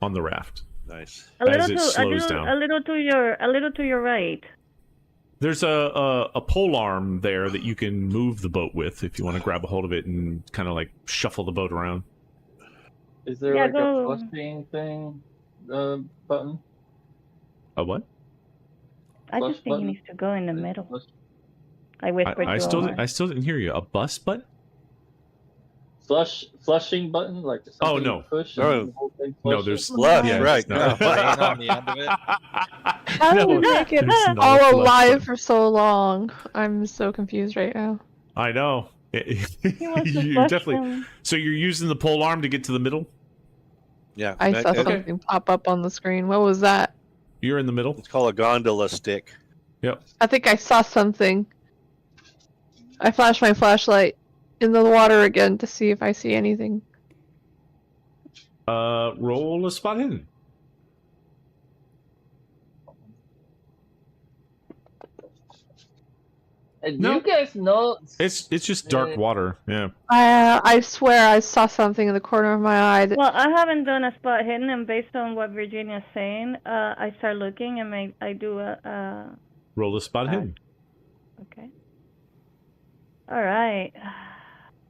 on the raft. Nice. A little As it slows down. a little to your right. There's a pole arm there that you can move the boat with if you want to grab a hold of it and kind of like shuffle the boat around. Is there Yeah, like go. a flushing thing button? A what? I Flush just think he button? needs to go in the middle. I whispered I to still Omar. I still didn't hear you. A bus button? Flushing button, like something Oh, you no. push No. and the whole thing No, flushes? there's Flush, yeah, right. no. No. Laying on the end of it. How did you make it there's not a all flush alive button. for so long? I'm so confused right now. I know. He wants to You're flush definitely. them. So you're using the pole arm to get to the middle. Yeah. I saw okay. something pop up on the screen. What was that? You're in the middle. It's called a gondola stick. Yep. I think I saw something. I flashed my flashlight in the water again to see if I see anything. Roll a spot hidden. You guys know It's just dark water. Yeah. I swear I saw something in the corner of my eye. Well, I haven't done a spot hidden, and based on what Virginia's saying, I start looking and I do a. Roll a spot hidden. Okay. All right.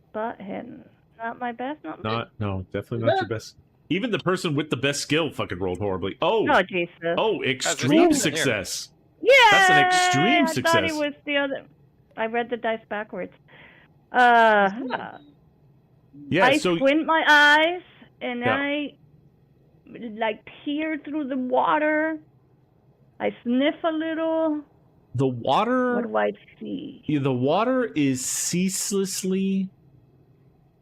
Spot hidden. Not my best. No, definitely not your best. Even the person with the best skill fucking rolled horribly. Oh Jesus. Oh, extreme success. Yeah. That's an extreme success. I thought it was the other. I read the dice backwards. Yeah. I squint my eyes and I like peer through the water. I sniff a little. The water. What do I see? The water is ceaselessly,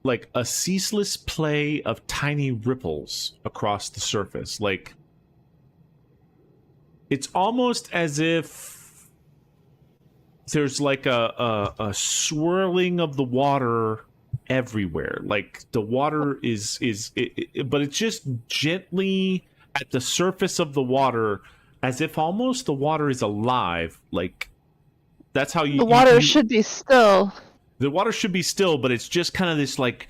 like a ceaseless play of tiny ripples across the surface. Like it's almost as if there's like a swirling of the water everywhere. Like the water but it's just gently at the surface of the water, as if almost the water is alive. Like that's how the water should be still. The water should be still, but it's just kind of this like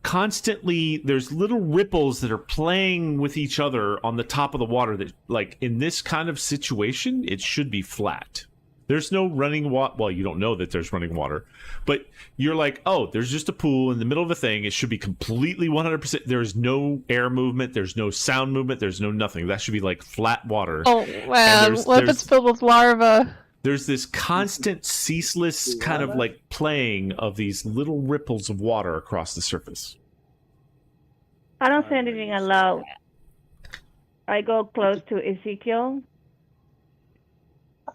constantly there's little ripples that are playing with each other on the top of the water that, like, in this kind of situation, it should be flat. There's no running water. Well, you don't know that there's running water, but you're like, oh, there's just a pool in the middle of a thing. It should be completely 100%. There's no air movement. There's no sound movement. There's no nothing. That should be like flat water. Oh, man. What if it's filled with larvae? There's this constant, ceaseless kind of like playing of these little ripples of water across the surface. I don't say anything aloud. I go close to Ezekiel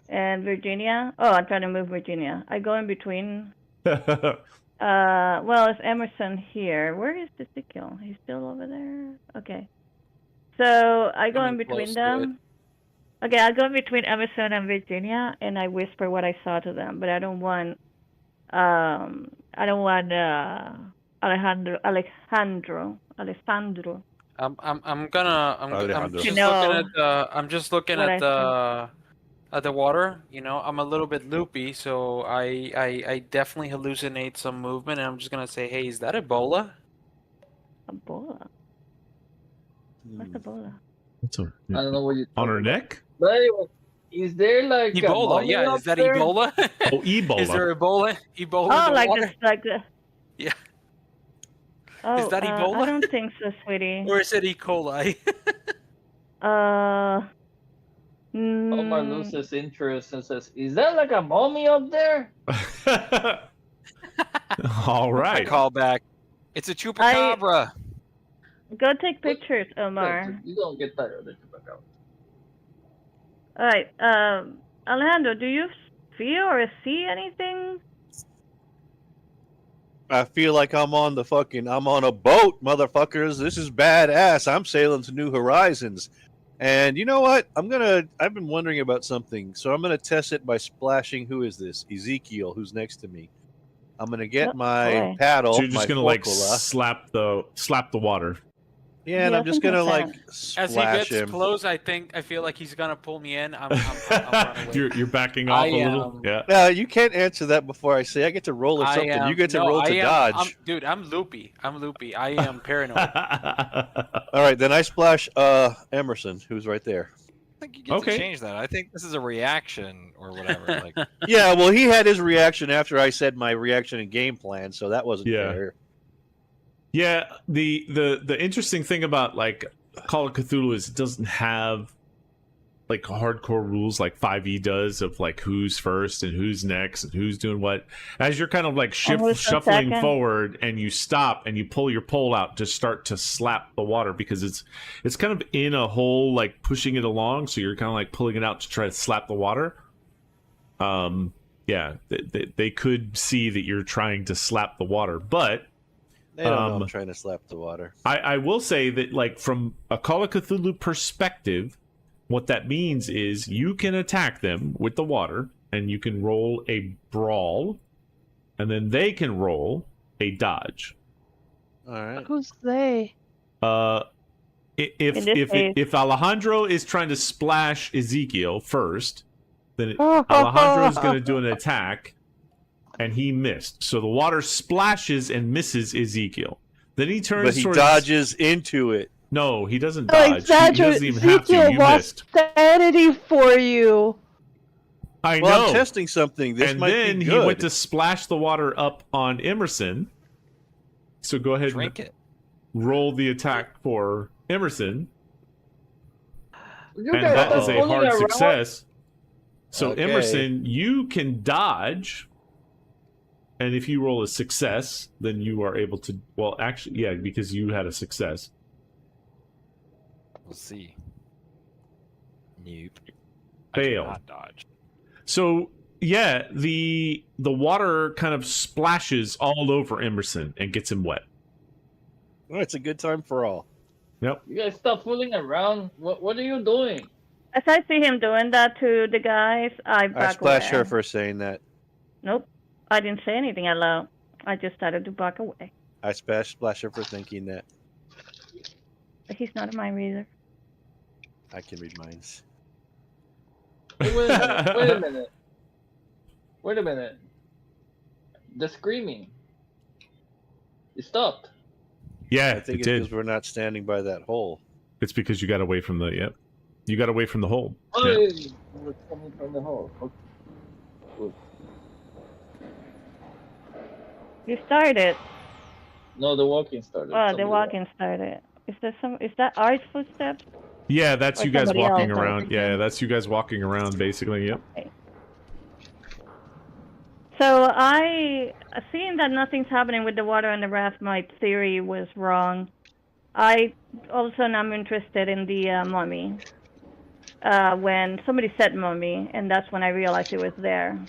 and Virginia. Oh, I'm trying to move Virginia. I go in between. Well, it's Emerson here. Where is Ezekiel? He's still over there? Okay. So I go in between them. Okay, I'll go in between Emerson and Virginia, and I whisper what I saw to them. But I don't want, Alessandro. I'm just looking at the water. You know, I'm a little bit loopy, so I definitely hallucinate some movement, and I'm just gonna say, hey, is that Ebola? Ebola. What's Ebola? I don't know what you on her neck. But anyway, is there like Ebola? Yeah, is that Ebola? Oh, Ebola. Is there Ebola? Ebola? Oh, in the like water? this, like the. Yeah. Oh, is that Ebola? I don't think so, sweetie. Or is it E. coli? Omar loses interest and says, "Is that like a mummy up there?" All right. Call back. It's a chupacabra. Go take pictures, Omar. You don't get tired of the chupacabra. All right, Alejandro, do you feel or see anything? I feel like I'm on a boat, motherfuckers. This is badass. I'm sailing to new horizons. And you know what? I've been wondering about something. So I'm gonna test it by splashing. Who is this? Ezekiel, who's next to me. I'm gonna get my paddle. So you're just gonna like slap the water. Yeah, and I'm just gonna like splash As he gets him. close, I feel like he's gonna pull me in. I'm running away. You're backing off a little. Yeah. No, you can't answer that before I say. I get to roll or something. You get to roll to dodge. Dude, I'm loopy. I am paranoid. All right, then I splash Emerson, who's right there. I think you get to change that. I think this is a reaction or whatever. Like, yeah, well, he had his reaction after I said my reaction and game plan, so that wasn't fair. Yeah, the interesting thing about like Call of Cthulhu is it doesn't have like hardcore rules like 5e does of like who's first and who's next and who's doing what. As you're kind of like shuffling forward and you stop and you pull your pole out to start to slap the water because it's kind of in a hole, like pushing it along, so you're kind of like pulling it out to try to slap the water. Yeah, they could see that you're trying to slap the water, but they don't know I'm trying to slap the water. I will say that, like, from a Call of Cthulhu perspective, what that means is you can attack them with the water, and you can roll a brawl, and then they can roll a dodge. All right. Who's they? If Alejandro is trying to splash Ezekiel first, then Alejandro is going to do an attack, and he missed. So the water splashes and misses Ezekiel. Then he turns. But he towards... dodges into it. No, he doesn't dodge. He doesn't even have to. Ezekiel You lost missed. sanity for you. I Well, know. I'm testing something. This and might then be he good. went to splash the water up on Emerson. So go ahead Drink and it. roll the attack for Emerson. You And guys that stop is a fooling hard around. success. So Okay. Emerson, you can dodge. And if you roll a success, then you are able to... Well, actually, yeah, because you had a success. We'll see. Nope. Fail. I cannot dodge. So, yeah, the water kind of splashes all over Emerson and gets him wet. Well, it's a good time for all. Yep. You guys stop fooling around. What are you doing? As I see him doing that to the guys, I back I splash away. her for saying that. Nope. I didn't say anything hello. I just started to back away. I splash her for thinking that. But he's not a mind reader. I can read minds. Hey, wait a minute. Wait a minute. Wait a minute. The screaming. It stopped. Yeah, I think it it's did. because we're not standing by that hole. It's because you got away from the... Yep. You got away from the hole. Oh, Yeah. it was coming from the hole. Okay. Good. You started. No, the walking started. Oh, the Somebody walking started. Is that our footsteps? Yeah, that's Or you guys somebody walking else, I around. think. Yeah, that's you guys walking around, basically. Yep. So seeing that nothing's happening with the water and the raft, my theory was wrong. I also am interested in the mummy. When somebody said mummy, and that's when I realized it was there.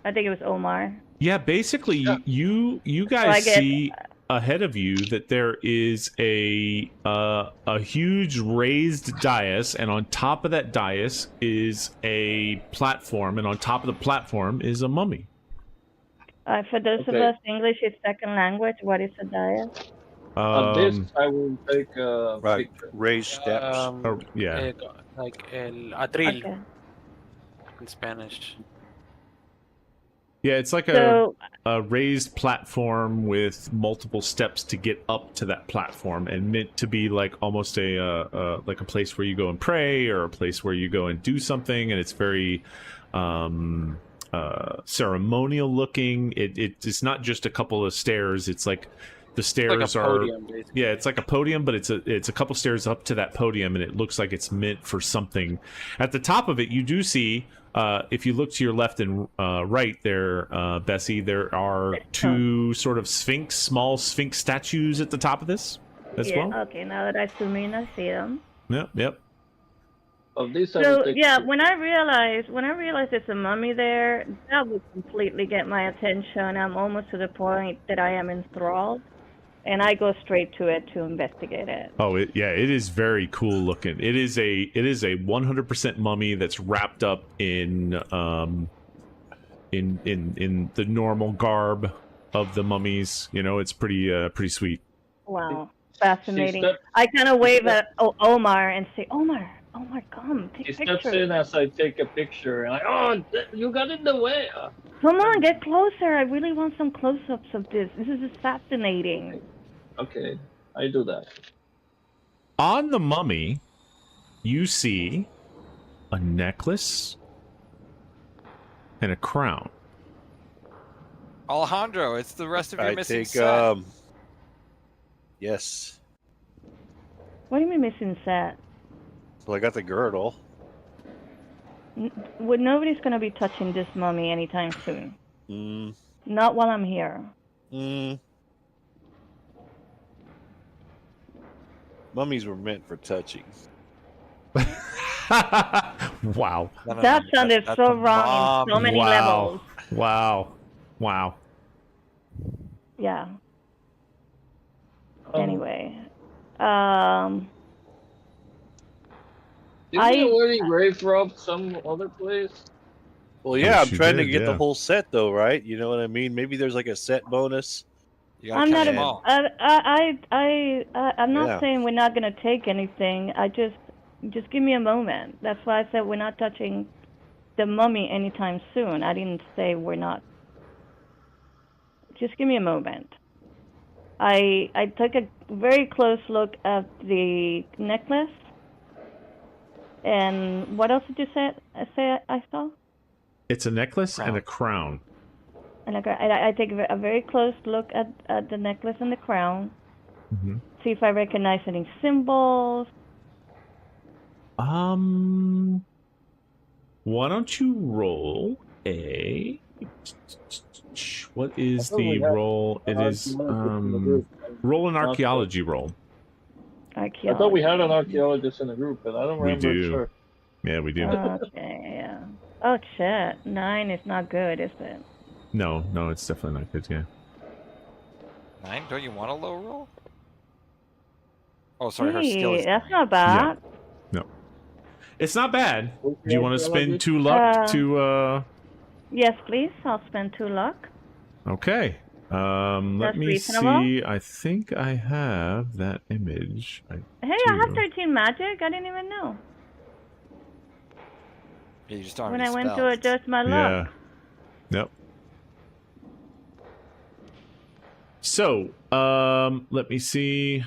I think it was Omar. Yeah, basically, you I guys get- see ahead of you that there is a huge raised dais, and on top of that dais is a platform, and on top of the platform is a mummy. For those of Okay. us, English is second language. What is a diet? On this, I will take a Right. picture. Raised steps. Yeah. Like el atril Okay. in Spanish. Yeah, it's like So a raised platform with multiple steps to get up to that platform, and meant to be like almost a like a place where you go and pray, or a place where you go and do something, and it's very ceremonial looking. It's not just a couple of stairs. It's like the stairs Like a are podium, basically. yeah, it's like a podium, but it's a couple stairs up to that podium, and it looks like it's meant for something. At the top of it, you do see, if you look to your left and right there, Bessie, there are two sort of small sphinx statues at the top of this as yeah, well. okay. Now that I zoom in, I see them. Yep. Of this, I So will take yeah, a picture. when I realized there's a mummy there, that would completely get my attention. I'm almost to the point that I am enthralled, and I go straight to it to investigate it. Oh, it is very cool looking. It is a 100% mummy that's wrapped up in the normal garb of the mummies. You know, it's pretty sweet. Wow, fascinating. stepped- I kind of wave at Omar and say, Omar, come, take He a steps picture. in as I take a picture, and you got in the way. Come on, get closer. I really want some close-ups of this. This is fascinating. Okay, I do that. On the mummy, you see a necklace and a crown. Alejandro, it's the rest of your I missing take set. yes. What do you mean missing set? Well, I got the girdle. Nobody's gonna be touching this mummy anytime soon. Mm, Not while I'm here. Mummies were meant for touching. Wow. No, That sounded that's so a wrong in so mom. many Wow. levels. Wow. Yeah. Um, Anyway, Didn't we already grave rob some other place? Well, yeah, I'm she trying to did, get the yeah. whole set though, right? You know what I mean? Maybe there's like a set bonus. You gotta I'm catch not. them all. I'm not Yeah. saying we're not gonna take anything. Just give me a moment. That's why I said we're not touching the mummy anytime soon. I didn't say we're not. Just give me a moment. I took a very close look at the necklace. And what else did you say I saw? It's a necklace and a crown. And I take a very close look at the necklace and the crown. Mm-hmm. See if I recognize any symbols. Why don't you roll a... What is the roll? It is roll an archaeology roll. Archaeology. I thought we had an archaeologist in the group, but I don't remember. We do. Sure. Yeah, we do. Okay, yeah. Oh shit, 9 is not good, is it? No, it's definitely not good. Yeah. 9? Don't you want a low roll? Oh, sorry, her skill is. That's not bad. No, it's not bad. Do you want to spend 2 luck to? Yes, please. I'll spend 2 luck. Okay. Let That's me reasonable. see. I think I have that image. Hey, I have 13 magic. I didn't even know. Yeah, you just don't have When any I went to spells. adjust my luck. Yeah. Yep. So, let me see.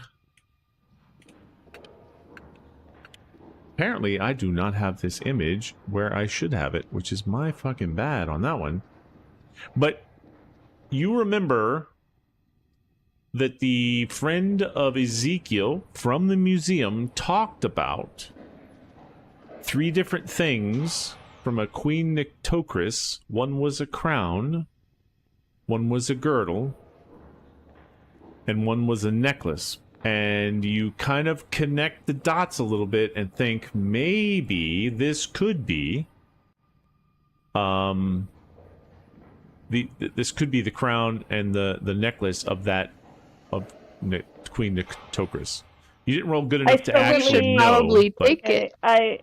Apparently, I do not have this image where I should have it, which is my fucking bad on that one. But you remember that the friend of Ezekiel from the museum talked about 3 different things from a Queen Nictocris. One was a crown, one was a girdle, and one was a necklace. And you kind of connect the dots a little bit and think maybe this could be this could be the crown and the necklace of Queen Nictocris. You didn't roll good enough to actually know. Probably but- take it. I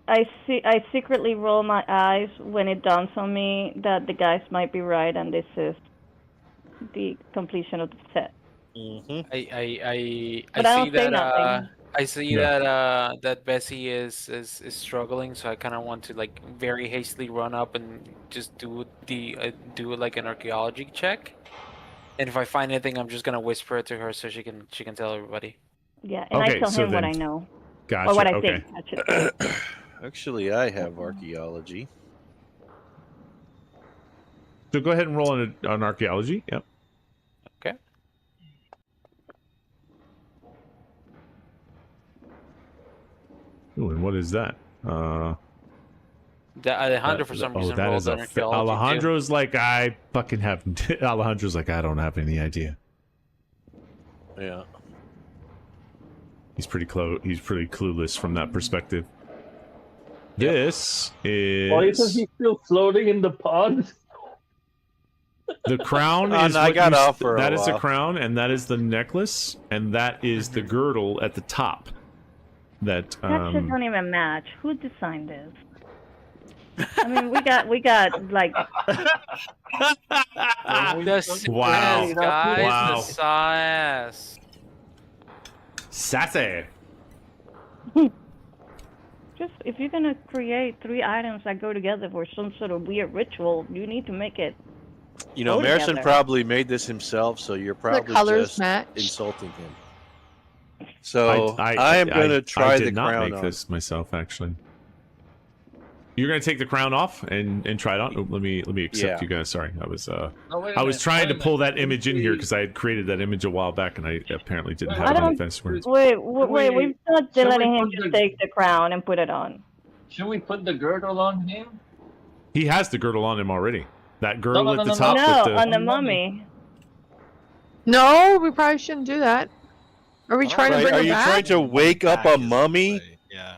secretly roll my eyes when it dawns on me that the guys might be right and this is the completion of the set. Mm-hmm. I But I see don't say that nothing. I see Yeah. that Bessie is struggling, so I kind of want to like very hastily run up and just do like an archaeology check. And if I find anything, I'm just gonna whisper it to her so she can tell everybody. Yeah, and Okay, I tell so him what then- I know. Gotcha. Or what I Okay. think, I should say. Actually, I have archaeology. So go ahead and roll an archaeology. Yep. Okay. Ooh, and what is that? Alejandro for some reason that rolled is an a archaeology too. Alejandro's like, I fucking have. Alejandro's like, I don't have any idea. Yeah. He's pretty clueless from that perspective. This is Why isn't he still floating in the pond? the crown. Oh, Is no, I what got you- off for a that is the while. crown, and that is the necklace, and that is the girdle at the top. That That shit don't even match. Who designed this? I mean, we got like The size, Wow. guys, Wow. the size. sassy. just if you're gonna create 3 items that go together for some sort of weird ritual, you need to make it. You know, Go Marison together. probably made this himself, so you're The probably colors just match. insulting him. So I am going to try I the did not crown make on. this myself, actually. You're gonna take the crown off and try it on. Oh, let me accept Yeah. you guys. Sorry, I was No, wait a I was minute, trying wait to a pull minute. that image in here because I had created that image a while back and I apparently didn't have I it on don't- defense words. Wait, we've not Should we letting him put just the- take the crown and put it on. Should we put the girdle on him? He has the girdle on him already. That girdle No, at the no, top No, with the on the On the mummy. mummy. No, we probably shouldn't do that. Are we trying to Right, bring are her you back? trying to wake up Back a is mummy? the way, Yeah.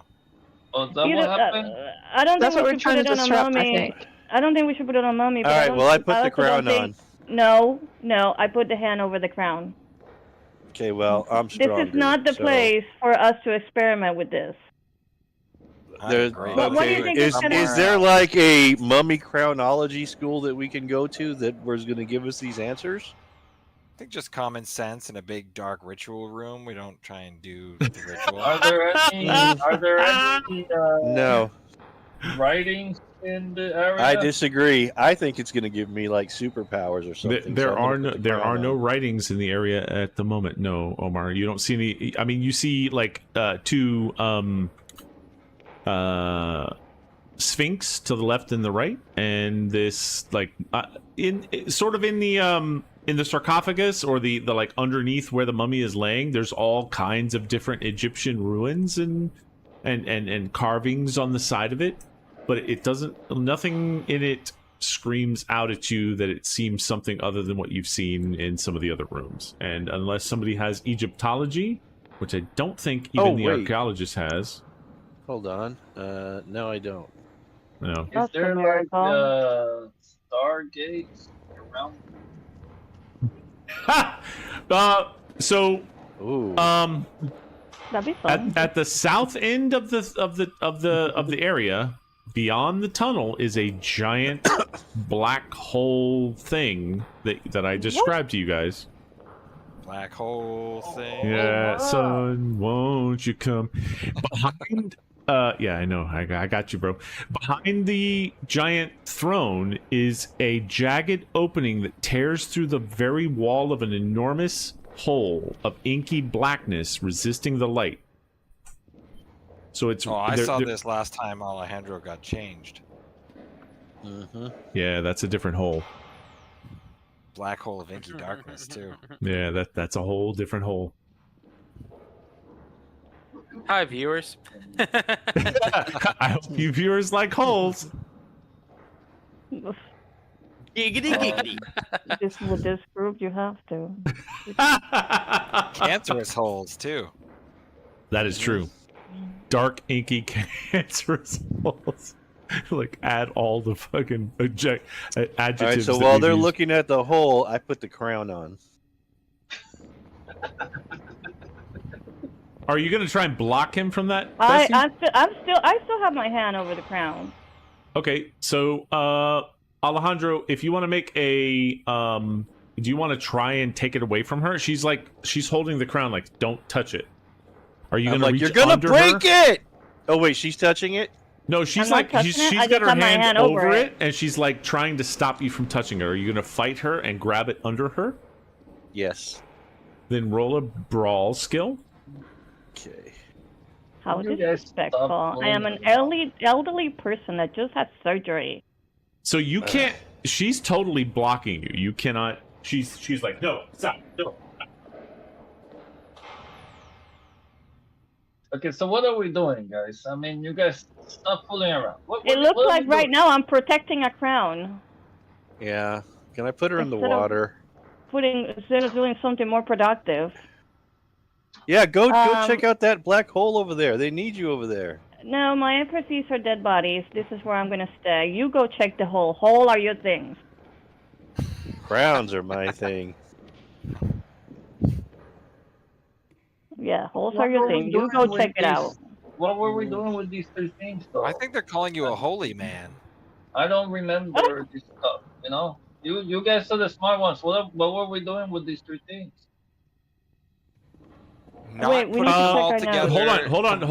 Oh, is that You what don't- happened? I don't That's think what we we're should trying put to it on a disrupt, I mummy. think. I don't think we should put it on a mummy. But All I right, don't- well, I put the also don't crown think- on. No, I put the hand over the crown. Okay, well, I'm This stronger. is not the so- place for us to experiment with this. What do you think is there like a mummy crownology school that we can go to that was going to give us these answers? I think just common sense in a big dark ritual room. We don't try and do the ritual. Are there any No. writings in the area? I disagree. I think it's going to give me like superpowers or something. There are no writings in the area at the moment. No, Omar, you don't see any. I mean, you see like two sphinx to the left and the right, and this like in the sarcophagus or the like underneath where the mummy is laying. There's all kinds of different Egyptian ruins and carvings on the side of it. But it doesn't, nothing in it screams out at you that it seems something other than what you've seen in some of the other rooms. And unless somebody has Egyptology, which I don't think even the archaeologist has. Hold on. No, I don't. No. Is there like stargates around? Ooh. That'd be fun. At the south end of the area, beyond the tunnel, is a giant black hole thing that I described to you guys. Black hole thing. Yeah, son, won't you come behind? Yeah, I know. I got you, bro. Behind the giant throne is a jagged opening that tears through the very wall of an enormous hole of inky blackness resisting the light. So it's. I saw this last time Alejandro got changed. Mm-hmm. Yeah, that's a different hole. Black hole of inky darkness too. Yeah, that's a whole different hole. Hi, viewers. I hope you viewers like holes. Giggity. With this group, you have to. Cancerous holes too. That is true. Dark, inky, cancerous holes. Like, add all the fucking adjectives. All right, so while they're looking at the hole, I put the crown on. Are you gonna try and block him from that? I still have my hand over the crown. Okay, so Alejandro, if you want to make a do you want to try and take it away from her? She's holding the crown, like, don't touch it. Are you gonna reach you're gonna under break her? it? Oh wait, she's touching it? No, she's like she's got her hand over it, and she's like trying to stop you from touching her. Are you gonna fight her and grab it under her? Yes. Then roll a brawl skill. Okay. How disrespectful! I am an elderly person that just had surgery. So you can't. She's totally blocking you. You cannot. She's like, no, stop, no. Okay, so what are we doing, guys? I mean, you guys stop fooling around. It looks like right now I'm protecting a crown. Yeah. Can I put her in the water? Instead of doing something more productive. Yeah, go check out that black hole over there. They need you over there. No, my NPCs are dead bodies. This is where I'm gonna stay. You go check the hole. Hole are your things. Crowns are my thing. Yeah, holes are your thing. You go check it out. What were we doing with these three things, though? I think they're calling you a holy man. I don't remember this stuff. You know, you guys are the smart ones. What were we doing with these three things? Wait, we need to check right now. Hold on.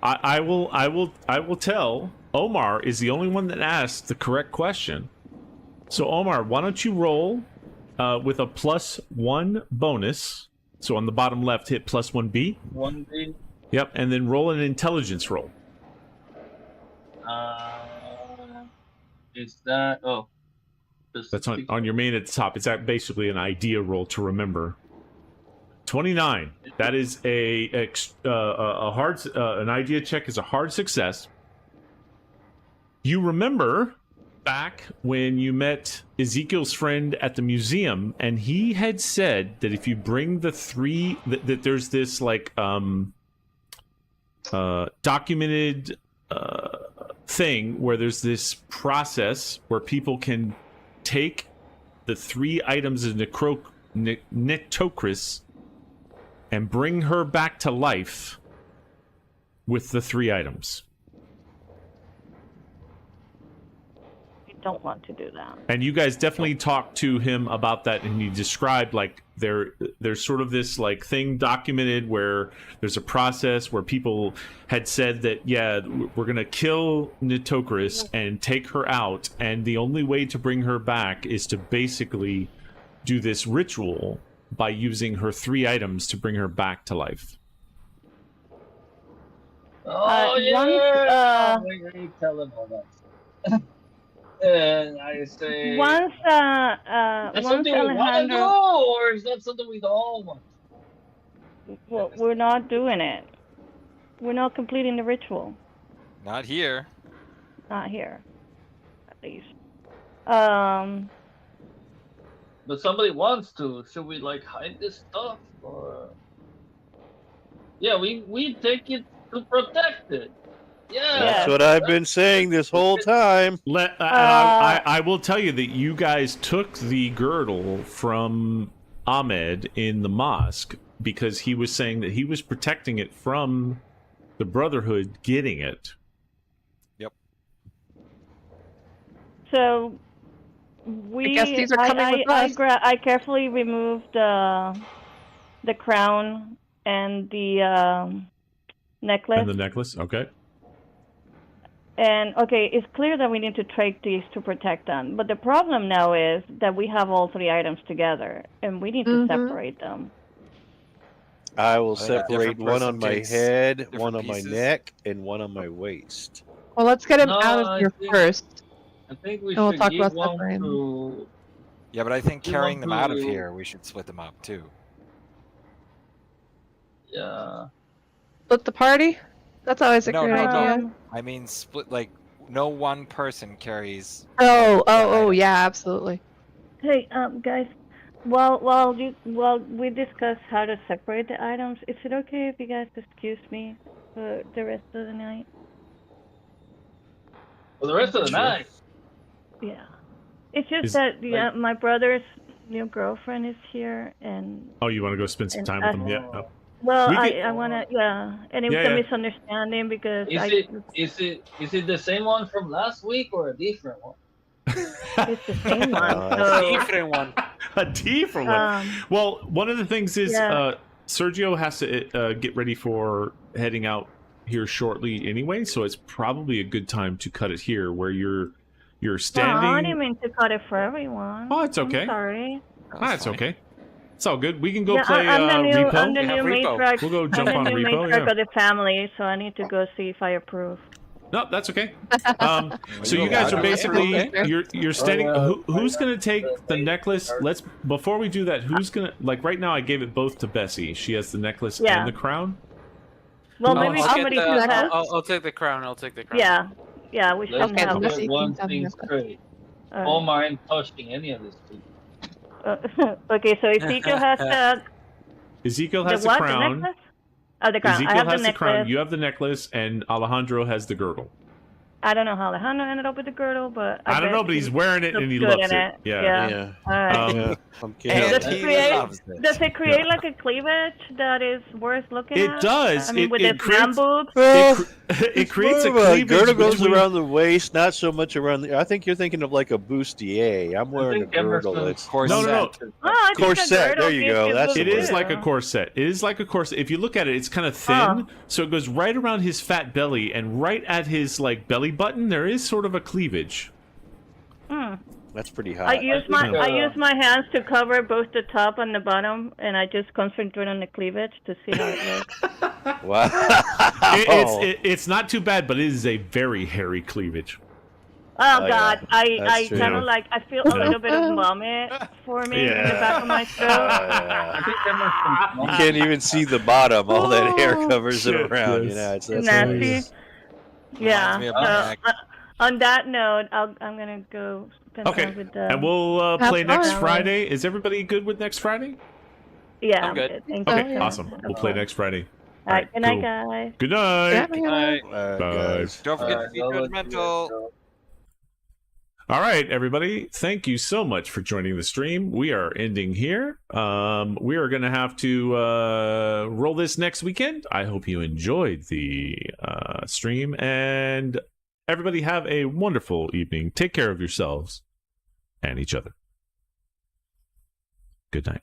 I will tell. Omar is the only one that asked the correct question. So Omar, why don't you roll with a +1 bonus? So on the bottom left, hit +1B. 1B. Yep, and then roll an intelligence roll. Is that That's on your main at the top. It's basically an idea roll to remember. 29. That is a hard an idea check is a hard success. You remember back when you met Ezekiel's friend at the museum, and he had said that if you bring the three that there's this like documented thing where there's this process where people can take the 3 items of Nectocris and bring her back to life with the 3 items. don't want to do that. And you guys definitely talked to him about that, and he described like there's sort of this like thing documented where there's a process where people had said that we're gonna kill Nitocris and take her out, and the only way to bring her back is to basically do this ritual by using her 3 items to bring her back to life. Oh yeah! We tell him all that. And I say, Once that's something we want to do, or is that something we all want? Well, we're not doing it. We're not completing the ritual. Not here. Not here, at least. But somebody wants to. Should we like hide this stuff, or? Yeah, we take it to protect it. Yeah, That's what I've been saying this whole time. I will tell you that you guys took the girdle from Ahmed in the mosque because he was saying that he was protecting it from the Brotherhood getting it. Yep. So I guess these are coming with us. I carefully removed the crown and the necklace. And the necklace, okay. And okay, it's clear that we need to trade these to protect them. But the problem now is that we have all 3 items together, and we need to separate them. I will separate different one on my takes head, different one on pieces. my neck, and one on my waist. Well, let's get him No, out of I here think- first. I think we And we'll should talk give about one separating. to. Yeah, but I think You carrying want them out of to- here, we should split them up too. Yeah. Split the party? That's always a No, great no, no. idea. I mean, split like no one person carries. Oh, yeah, absolutely. Hey, guys, while we discuss how to separate the items, is it okay if you guys excuse me for the rest of the night? For the rest of the night. Yeah. It's just Is- that my brother's new girlfriend is here, and Oh, you want to go spend some And time with him? I- Yeah. No. well, We I could- want to, and it was Yeah, a yeah. misunderstanding because Is it the same one from last week or a different one? it's the same one. that's So, Different one. A different one. Well, one of the things is Yeah. Sergio has to get ready for heading out here shortly anyway, so it's probably a good time to cut it here where you're no, I standing. didn't mean to cut it for everyone. Oh, it's okay. I'm sorry. It's okay. It's all good. We can go Yeah, play I'm the new, Repo. I'm the We new have Repo. matriarch. We'll go jump I'm on the new Repo, matriarch yeah. of the family, so I need to go see if I approve. No, that's okay. So you guys are Okay. basically you're standing. Oh, Who's gonna take the necklace? Let's before we do that. Who's gonna like right now? I gave it both to Bessie. She has the necklace Yeah. and the crown. Well, I'll- maybe I'll somebody get who the- has. I'll take the crown. I'll take the crown. Yeah, we should Let's Okay, have. let's get see. one Keep thing having straight. Alright. Omar ain't touching any of this. Okay, so Ezekiel has Ezekiel the has the what? crown. The necklace? Oh, the crown. I Ezekiel have has the the crown. necklace. You have the necklace, and Alejandro has the girdle. I don't know how Alejandro ended up with the girdle, but I don't bet know, but he's wearing it looks and he good loves in it. Yeah. Yeah. All right. Yeah, I'm And kidding. Does it he create- loves it. Does it create like a cleavage that is worth looking It at? does. I mean, It- with it the man creates- boobs. It creates a More of cleavage girdle goes between. around the waist, not so much around the. I think you're thinking of like a bustier. I'm wearing a girdle. It's No, no, no. Oh, I think Corset, the girdle there you gives go, that's It the is word. like a corset. It is like a corset. If you look at it, it's kind of thin, Huh. so it goes right around his fat belly, and right at his like belly button, there is sort of a cleavage. Hmm. That's pretty I hot. use my hands to cover both the top and the bottom, and I just concentrate on the cleavage to see how it looks. Wow. It's not too bad, but it is a very hairy cleavage. Oh yeah. God, I That's true. kind of like I feel a little bit of vomit forming in the back of my throat. I think You can't even see the bottom. All that hair covers it shit, around. yes. You know, it's Nasty. hilarious. Yeah. Reminds me of my So, neck. on that note, I'm gonna go spend Okay, time with the. and we'll Have play next fun. Friday. Is everybody good with next Friday? Yeah, I'm good. Thank Okay, you. awesome. We'll play next Friday. All right, good night, cool. guys. Good night. Yeah, yeah. Alright, Guys. don't forget to be judgmental. All right, everybody. Thank you so much for joining the stream. We are ending here. We are going to have to roll this next weekend. I hope you enjoyed the stream. And Everybody have a wonderful evening. Take care of yourselves and each other. Good night.